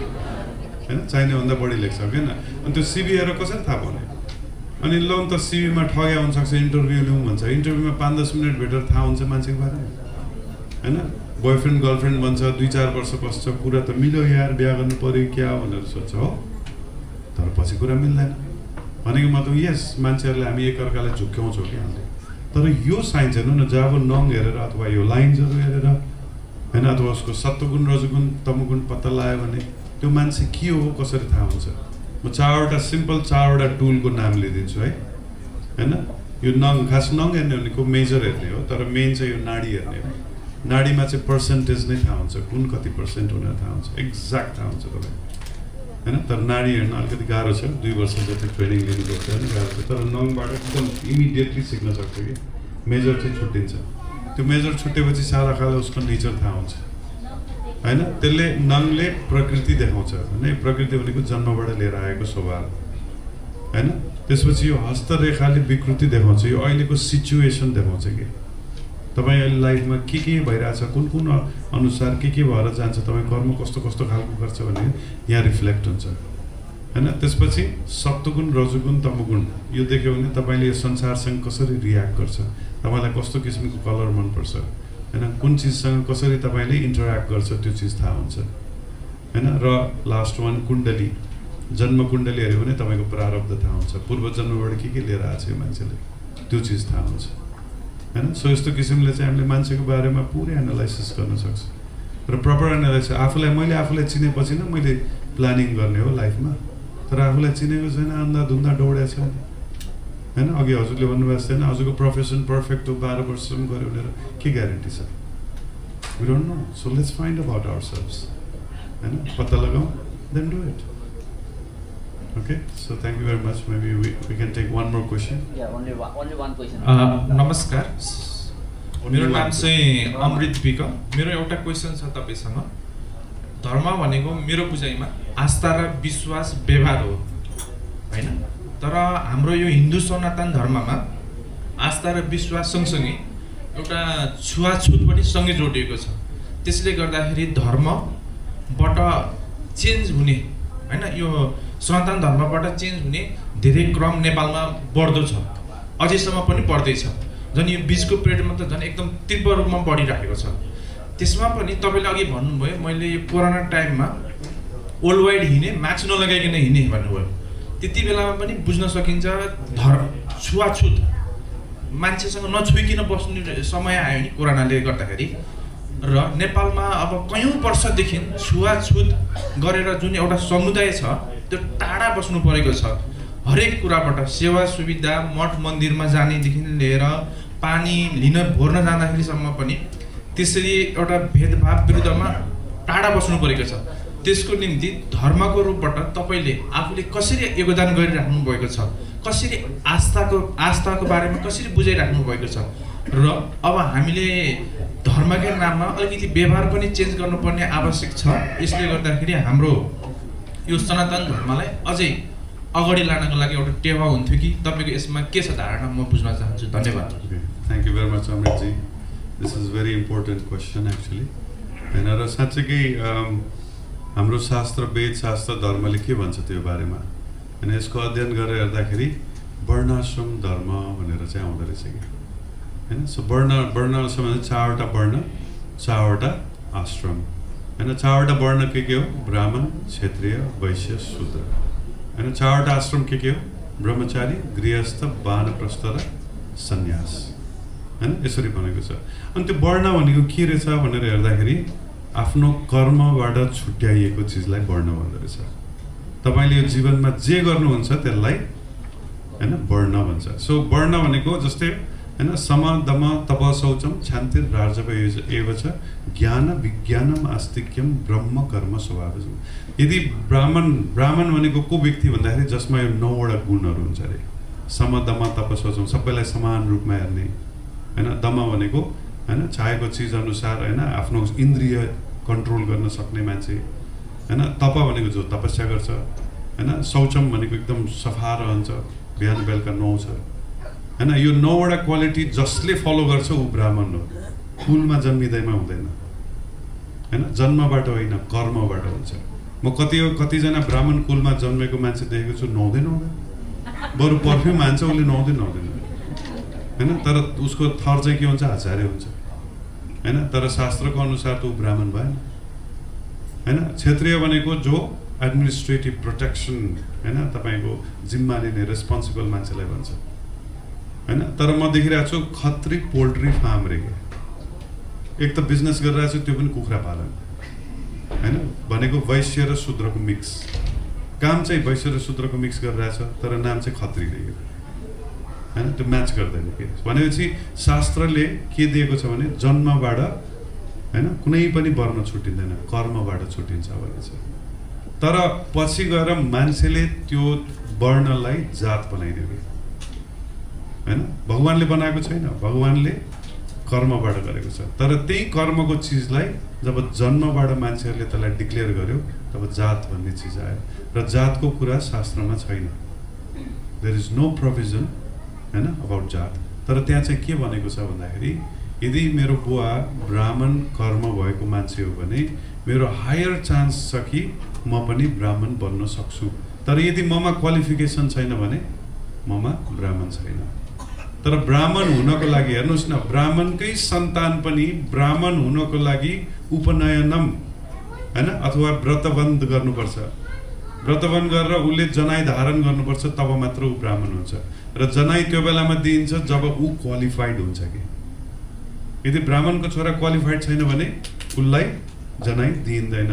होइन चाहिने भन्दा बढी लेख्छ होइन अनि त्यो सिभी हेरेर कसरी थाहा पाउने अनि ल त सिभीमा ठग्या हुनसक्छ इन्टरभ्यू लिउँ भन्छ इन्टरभ्यूमा 5-10 मिनट भेटेर थाहा हुन्छ मान्छेको बारेमा होइन बोयफ्रेन्ड गर्लफ्रेन्ड भन्छ 2-4 वर्ष बस्छ कुरा त मिल्यो यार बिहा गर्नु पऱ्यो क्या भनेर सोध्छ हो तर पछि कुरा मिल्दैन भनेको मतलब यस मान्छेहरूले हामी एकअर्कालाई झुक्क्याउँछौँ कि हामीले तर यो साइन्स हेर्नु न जब नङ हेरेर अथवा यो लाइन्सहरू हेरेर होइन अथवा उसको सत्वगुण रजगुण तमगुण पत्ता लगायो भने त्यो मान्छे के हो कसरी थाहा हुन्छ म 4वटा सिम्पल 4वटा टुलको नाम लिइदिन्छु है होइन यो नङ खास नङ हेर्ने भनेको मेजर हेर्ने हो तर मेन चाहिँ यो नाडी हेर्ने हो नाडीमा चाहिँ पर्सेन्टेज नै थाहा हुन्छ कुन कति पर्सेन्ट हुन थाहा हुन्छ एक्ज्याक्ट थाहा हुन्छ तपाईँ होइन तर नाडी हेर्न अलिकति गाह्रो छ 2 वर्ष जति ट्रेनिङ लिनुपर्छ होइन गाह्रो छ तर नङबाट एकदम इमिडिएटली सिक्न सक्छ कि मेजर चाहिँ छुट्टिन्छ त्यो मेजर छुट्टेपछि सारा खाले उसको नेचर थाहा हुन्छ होइन त्यसले नङले प्रकृति देखाउँछ होइन प्रकृति भनेको जन्मबाट लिएर आएको स्वभाव होइन त्यसपछि यो हस्तरेखाले विकृति देखाउँछ यो अहिलेको सिचुएसन देखाउँछ कि तपाईँ अहिले लाइफमा के भइरहेछ कुन अनुसार के भएर जान्छ तपाईँ कर्म कस्तो कस्तो खालको गर्छ भने यहाँ रिफ्लेक्ट हुन्छ होइन त्यसपछि सत्वगुण रजोगुण तमोगुण यो देख्यो भने तपाईँले यो संसारसँग कसरी रियाक्ट गर्छ तपाईँलाई कस्तो किसिमको कलर मनपर्छ होइन कुन चिजसँग कसरी तपाईँले इन्टरेक्ट गर्छ त्यो चिज थाहा हुन्छ होइन र लास्ट वान कुण्डली जन्म कुण्डली हेऱ्यो भने तपाईँको प्रारब्ध थाहा हुन्छ पूर्व जन्मबाट के लिएर आएको छ यो मान्छेले त्यो चिज थाहा हुन्छ होइन सो यस्तो किसिमले चाहिँ हामीले मान्छेको बारेमा पुरै एनालाइसिस गर्न सक्छ र प्रपर एनालाइसिस मैले आफूलाई चिनेपछि न मैले प्लानिङ गर्ने हो लाइफमा तर आफूलाई चिनेको छैन अन्धाधुन्दा दौडेको छ होइन अघि हजुरले भन्नुभएको छैन हजुरको प्रोफेसन पर्फेक्ट हो 12 वर्षसम्म गऱ्यो भनेर के ग्यारेन्टी छ we don't know so let's find about ourselves होइन पत्ता लगाउँ then do it Okay, so thank you very much. Maybe we can take one more question. Yeah, only one question. नमस्कार, मेरो नाम चाहिँ अमृत विक। मेरो एउटा क्वेसन छ तपाईसँग। धर्म भनेको मेरो बुझाइमा आस्था र विश्वास व्यवहार हो हैन? तर हाम्रो यो हिन्दू सनातन धर्ममा आस्था र विश्वास सँगसँगै एउटा छुवाछुत पनि सँगै जोडिएको छ। त्यसले गर्दाखेरि धर्मबाट चेन्ज हुने हैन, यो सनातन धर्मबाट चेन्ज हुने धेरै क्रम नेपालमा बढ्दो छ, अझैसम्म पनि बढ्दैछ। झन् यो बिचको पिरियडमा त झन् एकदम तीव्र रूपमा बढिरहेको छ। त्यसमा पनि तपाईँले अघि भन्नुभयो, मैले यो कोरोना टाइममा वर्ल्ड वाइड हिँडेँ, मास्क नलगाइकन हिँडेँ भन्नुभयो। त्यति बेलामा पनि बुझ्न सकिन्छ छुवाछुत, मान्छेसँग नछुइकन बस्ने समय आयो नि कोरोनाले गर्दाखेरि। र नेपालमा अब कयौँ वर्षदेखि छुवाछुत गरेर जुन एउटा समुदाय छ त्यो टाढा बस्नु परेको छ। हरेक कुराबाट सेवा सुविधा, मठ मन्दिरमा जानेदेखि लिएर पानी लिन भोर्न जाँदाखेरिसम्म पनि त्यसरी एउटा भेदभाव विरुद्धमा टाढा बस्नु परेको छ। त्यसको निम्ति धर्मको रूपबाट तपाईँले आफूले कसरी योगदान गरिराख्नु भएको छ, कसरी आस्थाको बारेमा कसरी बुझाइराख्नु भएको छ, र अब हामीले धर्मकै नाममा अलिकति व्यवहार पनि चेन्ज गर्नुपर्ने आवश्यक छ। यसले गर्दाखेरि हाम्रो यो सनातन धर्मलाई अझै अगाडि लानको लागि एउटा टेवा हुन्थ्यो कि तपाईँको यसमा के छ धारणा, म बुझ्न चाहन्छु। धन्यवाद। Thank you very much, Amit ji. This is very important question actually. हैन र साँच्चैकै हाम्रो शास्त्र, वेद शास्त्र, धर्मले के भन्छ त्यो बारेमा हैन, यसको अध्ययन गरेर हेर्दाखेरि वर्णाश्रम धर्म भनेर चाहिँ आउँदो रहेछ कि हैन। सो वर्णाश्रम भने 4वटा वर्ण, 4वटा आश्रम हैन। 4वटा वर्ण के हो? ब्राह्मण, क्षत्रिय, वैश्य, शूद्र हैन। 4वटा आश्रम के हो? ब्रह्मचारी, गृहस्थ, वानप्रस्थ र सन्यास हैन, यसरी भनेको छ। अनि त्यो वर्ण भनेको के रहेछ भनेर हेर्दाखेरि आफ्नो कर्मबाट छुट्याइएको चिजलाई वर्ण भन्दो रहेछ। तपाईँले यो जीवनमा जे गर्नुहुन्छ त्यसलाई हैन वर्ण भन्छ। सो वर्ण भनेको जस्तै हैन, सम दम तप शौचम क्षान्ति राजव एव च ज्ञान विज्ञानम आस्तिक्यम ब्रह्म कर्म स्वभावजम। यदि ब्राह्मण भनेको को व्यक्ति भन्दाखेरि जसमा यो 9वटा गुणहरू हुन्छ अरे। सम दम तप शौचम, सबैलाई समान रूपमा हेर्ने हैन। दम भनेको हैन चाहेको चिज अनुसार हैन आफ्नो इन्द्रिय कन्ट्रोल गर्न सक्ने मान्छे हैन। तप भनेको जो तपस्या गर्छ हैन। शौचम भनेको एकदम सफा रहन्छ, बिहान बेलुका नुहाउँछ हैन। यो 9वटा क्वालिटी जसले फलो गर्छ ऊ ब्राह्मण हो। कुलमा जन्मिँदैमा हुँदैन हैन, जन्मबाट होइन कर्मबाट हुन्छ। म कतिजना ब्राह्मण कुलमा जन्मेको मान्छे देखेको छु, नुहाउँदैन, बरु पर्फ्युम हान्छ उसले, नुहाउँदैन हैन। तर उसको थर चाहिँ के हुन्छ? आचार्य हुन्छ हैन। तर शास्त्रको अनुसार त ऊ ब्राह्मण भएन हैन। क्षत्रिय भनेको जो एडमिनिस्ट्रेटिभ प्रोटेक्सन हैन, तपाईँको जिम्मा लिने रेस्पोन्सिबल मान्छेलाई भन्छ हैन। तर म देखिरहेको छु खत्री पोल्ट्री फार्म रे, एक त बिजनेस गरिरहेको छु, त्यो पनि कुखुरा पालन हैन। भनेको वैश्य र शूद्रको मिक्स काम चाहिँ वैश्य र शूद्रको मिक्स गरिरहेछ, तर नाम चाहिँ खत्री दिएको हैन। त्यो म्याच गर्दैन के भनेपछि शास्त्रले के दिएको छ भने जन्मबाट हैन कुनै पनि वर्ण छुटिँदैन, कर्मबाट छुटिन्छ भनेछ। तर पछि गएर मान्छेले त्यो वर्णलाई जात बनाइदियो हैन। भगवानले बनाएको छैन, भगवानले कर्मबाट गरेको छ। तर त्यही कर्मको चिजलाई जब जन्मबाट मान्छेहरूले त्यसलाई डिक्लेयर गर्यो तब जात भन्ने चिज आयो। र जातको कुरा शास्त्रमा छैन, देयर इज नो प्रोभिजन हैन अबाउट जात। तर त्यहाँ चाहिँ के भनेको छ भन्दाखेरि यदि मेरो बुवा ब्राह्मण कर्म भएको मान्छे हो भने मेरो हायर चान्स छ कि म पनि ब्राह्मण बन्न सक्छु। तर यदि ममा क्वालिफिकेसन छैन भने ममा ब्राह्मण छैन। तर ब्राह्मण हुनको लागि हेर्नुहोस् न, ब्राह्मणकै सन्तान पनि ब्राह्मण हुनको लागि उपनयनम हैन अथवा व्रतबन्ध गर्नुपर्छ। व्रतबन्ध गरेर उसले जनाई धारण गर्नुपर्छ, तब मात्र ऊ ब्राह्मण हुन्छ। र जनाई त्यो बेलामा दिइन्छ जब ऊ क्वालिफाइड हुन्छ कि। यदि ब्राह्मणको छोरा क्वालिफाइड छैन भने उसलाई जनाई दिइँदैन।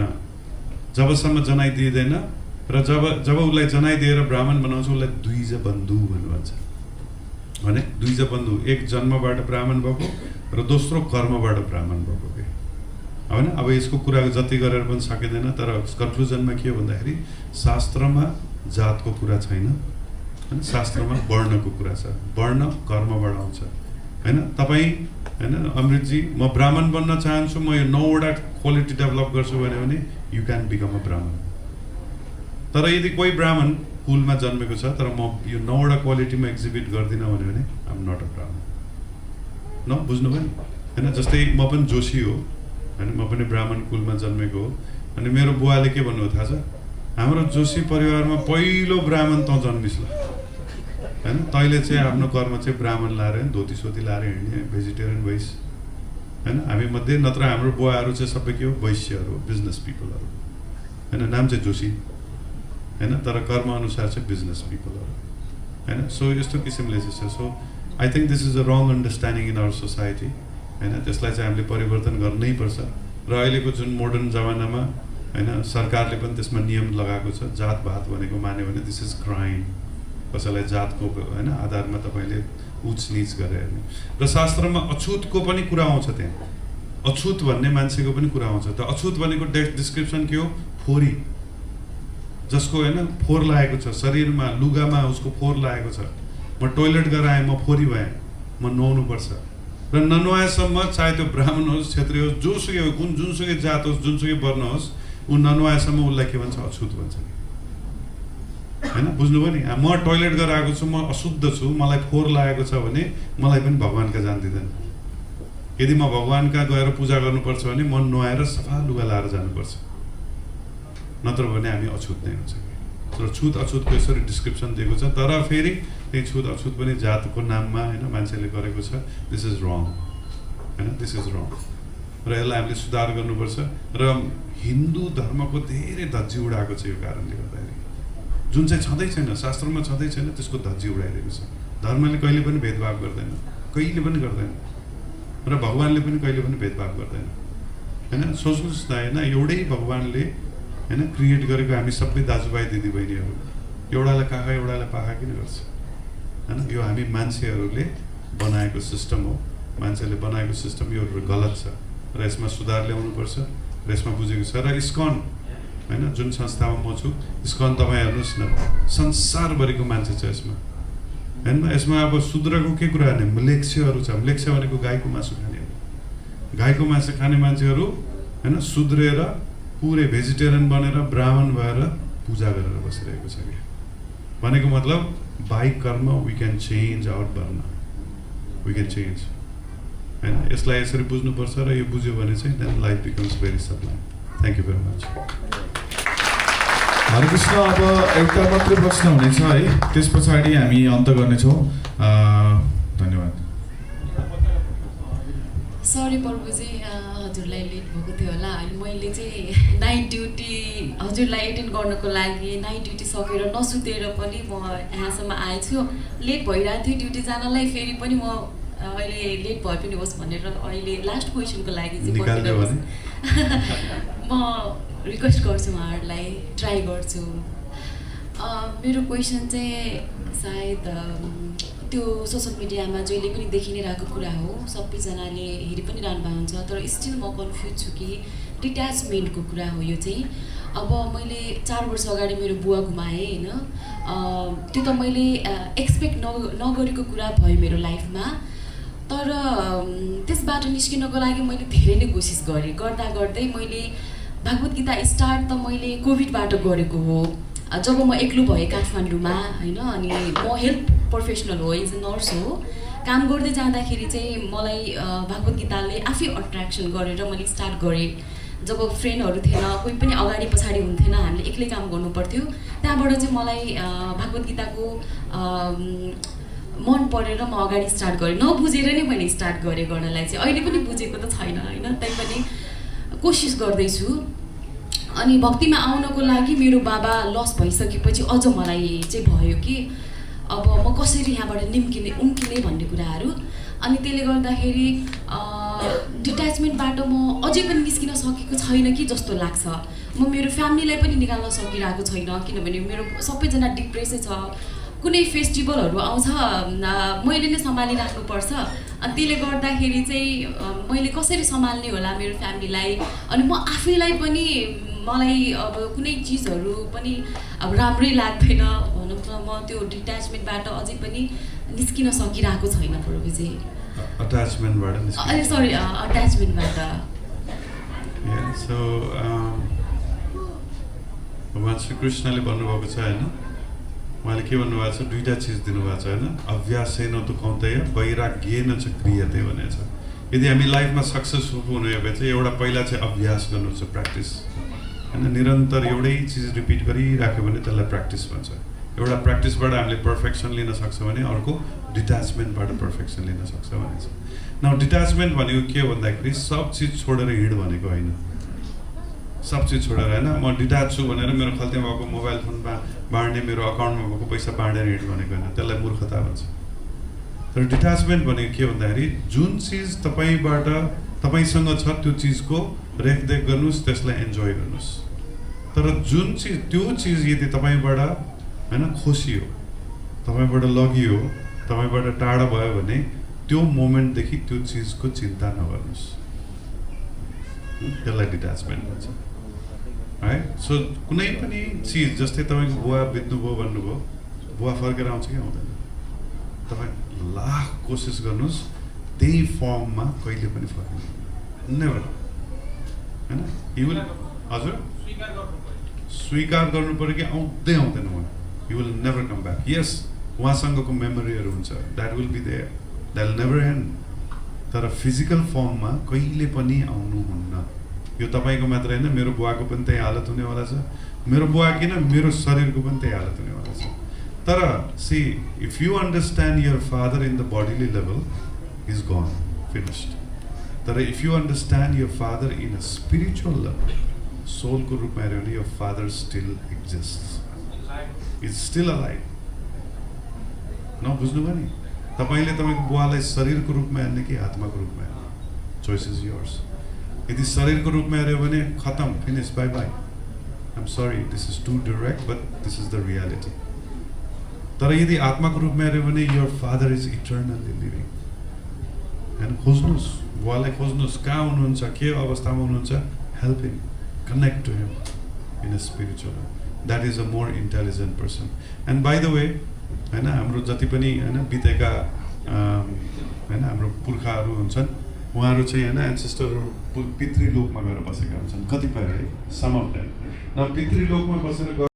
जबसम्म जनाई दिइँदैन र जब उसलाई जनाई दिएर ब्राह्मण बनाउँछ उसलाई द्विज बन्धु भन्छ। भने द्विज बन्धु, एक जन्मबाट ब्राह्मण भएको र दोस्रो कर्मबाट ब्राह्मण भएको के होइन। अब यसको कुरा जति गरेर पनि सकिँदैन। तर कन्क्लुजनमा के हो भन्दाखेरि शास्त्रमा जातको कुरा छैन हैन। शास्त्रमा वर्णको कुरा छ, वर्ण कर्मबाट आउँछ हैन। तपाईँ हैन अमृतजी म ब्राह्मण बन्न चाहन्छु, म यो 9 वटा क्वालिटी डेभलप गर्छु भने यु क्यान बिकम अ ब्राह्मण। तर यदि कोही ब्राह्मण कुलमा जन्मेको छ तर म यो 9 वटा क्वालिटीमा एक्जिबिट गर्दिनँ भने आइ एम नट अ ब्राह्मण। न बुझ्नुभयो नि हैन। जस्तै म पनि जोशी हो हैन, म पनि ब्राह्मण कुलमा जन्मेको हो। अनि मेरो बुवाले के भन्नु थाहा छ, हाम्रो जोशी परिवारमा पहिलो ब्राह्मण त जन्मिस् ल हैन, तैँले चाहिँ आफ्नो कर्म चाहिँ ब्राह्मण लाएर धोती सोती लाएर हिँड्ने, भेजिटेरियन भइस हैन। हामी मध्ये नत्र हाम्रो बुवाहरू चाहिँ सबै के हो, वैश्यहरू, बिजनेस पिपलहरू हैन। नाम चाहिँ जोशी हैन, तर कर्म अनुसार चाहिँ बिजनेस पिपलहरू हैन। सो यस्तो किसिमले चाहिँ छ। So I think this is a wrong understanding in our society हैन। त्यसलाई चाहिँ हामीले परिवर्तन गर्नै पर्छ। र अहिलेको जुन मोडर्न जमानामा हैन, सरकारले पनि त्यसमा नियम लगाएको छ। जातभात भनेको मान्यो भने दिस इज क्राइम। कसैलाई जातको हैन आधारमा तपाईँले उच निच गरेर हेर्ने। र शास्त्रमा अछुतको पनि कुरा आउँछ त्यहाँ। अछुत भन्ने मान्छेको पनि कुरा आउँछ। त अछुत भनेको डिस्क्रिप्सन के हो, फोरी, जसको हैन फोहोर लागेको छ शरीरमा, लुगामा उसको फोहोर लागेको छ। म टोइलेट गएर आएँ, म फोरी भएँ, म नुहाउनु पर्छ। र ननुहाएसम्म चाहे त्यो ब्राह्मण होस्, क्षत्रिय होस्, जोसुकै कुन जुनसुकै जात होस्, जुनसुकै वर्ण होस्, ऊ ननुहाएसम्म उसलाई के भन्छ, अछुत भन्छ हैन। बुझ्नुभयो नि। म टोइलेट गएर आएको छु, म अशुद्ध छु, मलाई फोहोर लागेको छ भने मलाई पनि भगवान्का जान दिँदैन। यदि म भगवान्का गएर पूजा गर्नुपर्छ भने म नुहाएर सफा लुगा लाएर जानुपर्छ, नत्र भने हामी अछुत नै हुन्छ। तर छुत अछुतको यसरी डिस्क्रिप्सन दिएको छ। तर फेरि त्यही छुत अछुत पनि जातको नाममा हैन मान्छेले गरेको छ। दिस इज रङ हैन, दिस इज रङ। र यसलाई हामीले सुधार गर्नुपर्छ। र हिन्दू धर्मको धेरै धज्जी उडाएको छ यो कारणले गर्दाखेरि। जुन चाहिँ छँदै छैन, शास्त्रमा छँदै छैन, त्यसको धज्जी उडाइदिएको छ। धर्मले कहिले पनि भेदभाव गर्दैन, कहिले पनि गर्दैन। र भगवान्ले पनि कहिले पनि भेदभाव गर्दैन हैन। सोच्नुहोस् न हैन, एउटै भगवान्ले हैन क्रिएट गरेको हामी सबै दाजुभाइ दिदीबहिनीहरू, एउटालाई काखा एउटालाई पाखा किन गर्छ हैन। यो हामी मान्छेहरूले बनाएको सिस्टम हो। मान्छेले बनाएको सिस्टम यो गलत छ र यसमा सुधार ल्याउनुपर्छ। र यसमा बुझेको छ। र इस्कन हैन जुन संस्थामा म छु, इस्कन तपाईँ हेर्नुहोस् न, संसारभरिको मान्छे छ यसमा हैन। यसमा अब शूद्रको के कुरा गर्ने, म्लेच्छहरू छ। म्लेच्छ भनेको गाईको मासु खानेहरू, गाईको मासु खाने मान्छेहरू हैन सुध्रेर पुरै भेजिटेरियन बनेर ब्राह्मण भएर पूजा गरेर बसिरहेको छ कि। भनेको मतलब by karma we can change our varna, we can change हैन। यसलाई यसरी बुझ्नुपर्छ। र यो बुझ्यो भने चाहिँ then life becomes very sublime. Thank you very much. Hare Krishna. अब एउटा मात्रै प्रश्न हुनेछ है, त्यस पछाडि हामी अन्त गर्नेछौँ। धन्यवाद। सरी प्रभुजी, हजुरलाई लेट भएको थियो होला। अनि मैले चाहिँ नाइट ड्युटी हजुरलाई एटेन्ड गर्नको लागि नाइट ड्युटी सकेर नसुतेर पनि म यहाँसम्म आएछु। लेट भइरहेको थियो ड्युटी जानलाई। फेरि पनि म अहिले लेट भए पनि होस् भनेर अहिले लास्ट क्वेसनको लागि चाहिँ म रिक्वेस्ट गर्छु उहाँहरूलाई, ट्राई गर्छु। मेरो क्वेसन चाहिँ सायद त्यो सोसियल मिडियामा जहिले पनि देखि नै रहेको कुरा हो, सबैजनाले हेरि पनि रहनु भएको हुन्छ। तर स्टिल म कन्फ्युज छु कि डिट्याचमेन्टको कुरा हो यो चाहिँ। अब मैले 4 वर्ष अगाडि मेरो बुवा गुमाएँ होइन। त्यो त मैले एक्सपेक्ट नगरेको कुरा भयो मेरो लाइफमा। तर त्यसबाट निस्किनको लागि मैले धेरै नै कोसिस गरेँ। गर्दा गर्दै मैले भागवत गीता स्टार्ट त मैले कोभिडबाट गरेको हो, जब म एक्लो भएँ काठमाडौँमा होइन। अनि म हेल्थ प्रोफेसनल हो, एज अ नर्स हो। काम गर्दै जाँदाखेरि चाहिँ मलाई भागवत गीताले आफै अट्र्याक्सन गरेर मैले स्टार्ट गरेँ। जब फ्रेन्डहरू थिएन, कोही पनि अगाडि पछाडि हुन्थेन, हामीले एक्लै काम गर्नुपर्थ्यो। त्यहाँबाट चाहिँ मलाई भागवत गीताको मन परेर म अगाडि स्टार्ट गरेँ। नबुझेर नै मैले स्टार्ट गरेँ गर्नलाई चाहिँ। अहिले पनि बुझेको त छैन होइन, तैपनि कोसिस गर्दैछु। अनि भक्तिमा आउनको लागि मेरो बाबा लस भइसकेपछि अझ मलाई चाहिँ भयो कि अब म कसरी यहाँबाट उम्किने भन्ने कुराहरू। अनि त्यसले गर्दाखेरि डिट्याचमेन्टबाट म अझै पनि निस्किन सकेको छैन कि जस्तो लाग्छ। म मेरो फ्यामिलीलाई पनि निकाल्न सकिरहेको छैन, किनभने मेरो सबैजना डिप्रेसै छ। कुनै फेस्टिभलहरू आउँछ मैले नै सम्हालिराख्नुपर्छ। अनि त्यसले गर्दाखेरि चाहिँ मैले कसरी सम्हाल्ने होला मेरो फ्यामिलीलाई। अनि म आफैलाई पनि मलाई अब कुनै चिजहरू पनि अब राम्रै लाग्दैन भनौँ न, म त्यो डिट्याचमेन्टबाट अझै पनि निस्किन सकिरहेको छैन प्रभुजी। अट्याचमेन्टबाट अहिले सरी अट्याचमेन्टबाट। सो भगवान् श्री कृष्णले भन्नुभएको छ होइन, उहाँले के भन्नुभएको छ, दुईवटा चिज दिनुभएको छ होइन, अभ्यासेन तु कौन्तेय वैराग्येन च क्रियते भनेको छ। यदि हामी लाइफमा सक्सेसफुल हुने हो भने चाहिँ एउटा पहिला चाहिँ अभ्यास गर्नु छ, प्र्याक्टिस होइन। निरन्तर एउटै चिज रिपिट गरिराख्यो भने त्यसलाई प्र्याक्टिस भन्छ। एउटा प्र्याक्टिसबाट हामीले पर्फेक्सन लिन सक्छ भने अर्को डिट्याचमेन्टबाट पर्फेक्सन लिन सक्छ भने छ। न डिट्याचमेन्ट भनेको के भन्दाखेरि सब चिज छोडेर हिँड भनेको होइन, सब चिज छोडेर होइन। म डिट्याच छु भनेर मेरो खल्तीमा भएको मोबाइल फोन बाँड्ने, मेरो अकाउन्टमा भएको पैसा बाँडेर हिँड भनेको होइन, त्यसलाई मूर्खता भन्छ। तर डिट्याचमेन्ट भनेको के भन्दाखेरि जुन चिज तपाईँसँग छ त्यो चिजको रेखदेख गर्नुहोस्, त्यसलाई इन्जोय गर्नुहोस्। तर जुन चिज त्यो चिज यदि तपाईँबाट होइन खोसियो, तपाईँबाट लगियो, तपाईँबाट टाढा भयो भने त्यो मोमेन्टदेखि त्यो चिजको चिन्ता नगर्नुहोस्, त्यसलाई डिट्याचमेन्ट भन्छ है। सो कुनै पनि चिज, जस्तै तपाईँको बुवा बित्नुभयो भन्नुभयो, बुवा फर्केर आउँछ कि आउँदैन? तपाईँ लाख कोसिस गर्नुहोस् त्यही फर्ममा कहिले पनि फर्किनु नेभर होइन। यु विल हजुर स्वीकार गर्नु पऱ्यो कि आउँदै आउँदैन उहाँ, you will never come back. Yes, उहाँसँगको मेमोरीहरू हुन्छ, that will be there, that will never end. तर फिजिकल फर्ममा कहिले पनि आउनुहुन्न। यो तपाईँको मात्र होइन, मेरो बुवाको पनि त्यही हालत हुनेवाला छ, मेरो बुवा किन मेरो शरीरको पनि त्यही हालत हुनेवाला छ। तर see, if you understand your father in the bodily level, is gone, finished. तर if you understand your father in a spiritual level, सोलको रूपमा हेऱ्यो भने your father still exist, is still alive. नबुझ्नुभयो नि? तपाईँले तपाईँको बुवालाई शरीरको रूपमा हेर्ने कि आत्माको रूपमा हेर्ने, चोइस इज योर्स। यदि शरीरको रूपमा हेऱ्यो भने खतम, finish, bye bye, I'm sorry, this is too direct, but this is the reality. तर यदि आत्माको रूपमा हेऱ्यो भने your father is eternally living. होइन, खोज्नुहोस्, बुवालाई खोज्नुहोस्, कहाँ हुनुहुन्छ, के अवस्थामा हुनुहुन्छ, help him, connect to him in a spiritual, that is a more intelligent person. And by the way होइन, हाम्रो जति पनि होइन बितेका होइन हाम्रो पुर्खाहरू हुन्छन्, उहाँहरू चाहिँ होइन एन्सेस्टरहरू पितृलोकमा गएर बसेका हुन्छन्, कतिपय है, सम अफ देम। र पितृलोकमा बसेर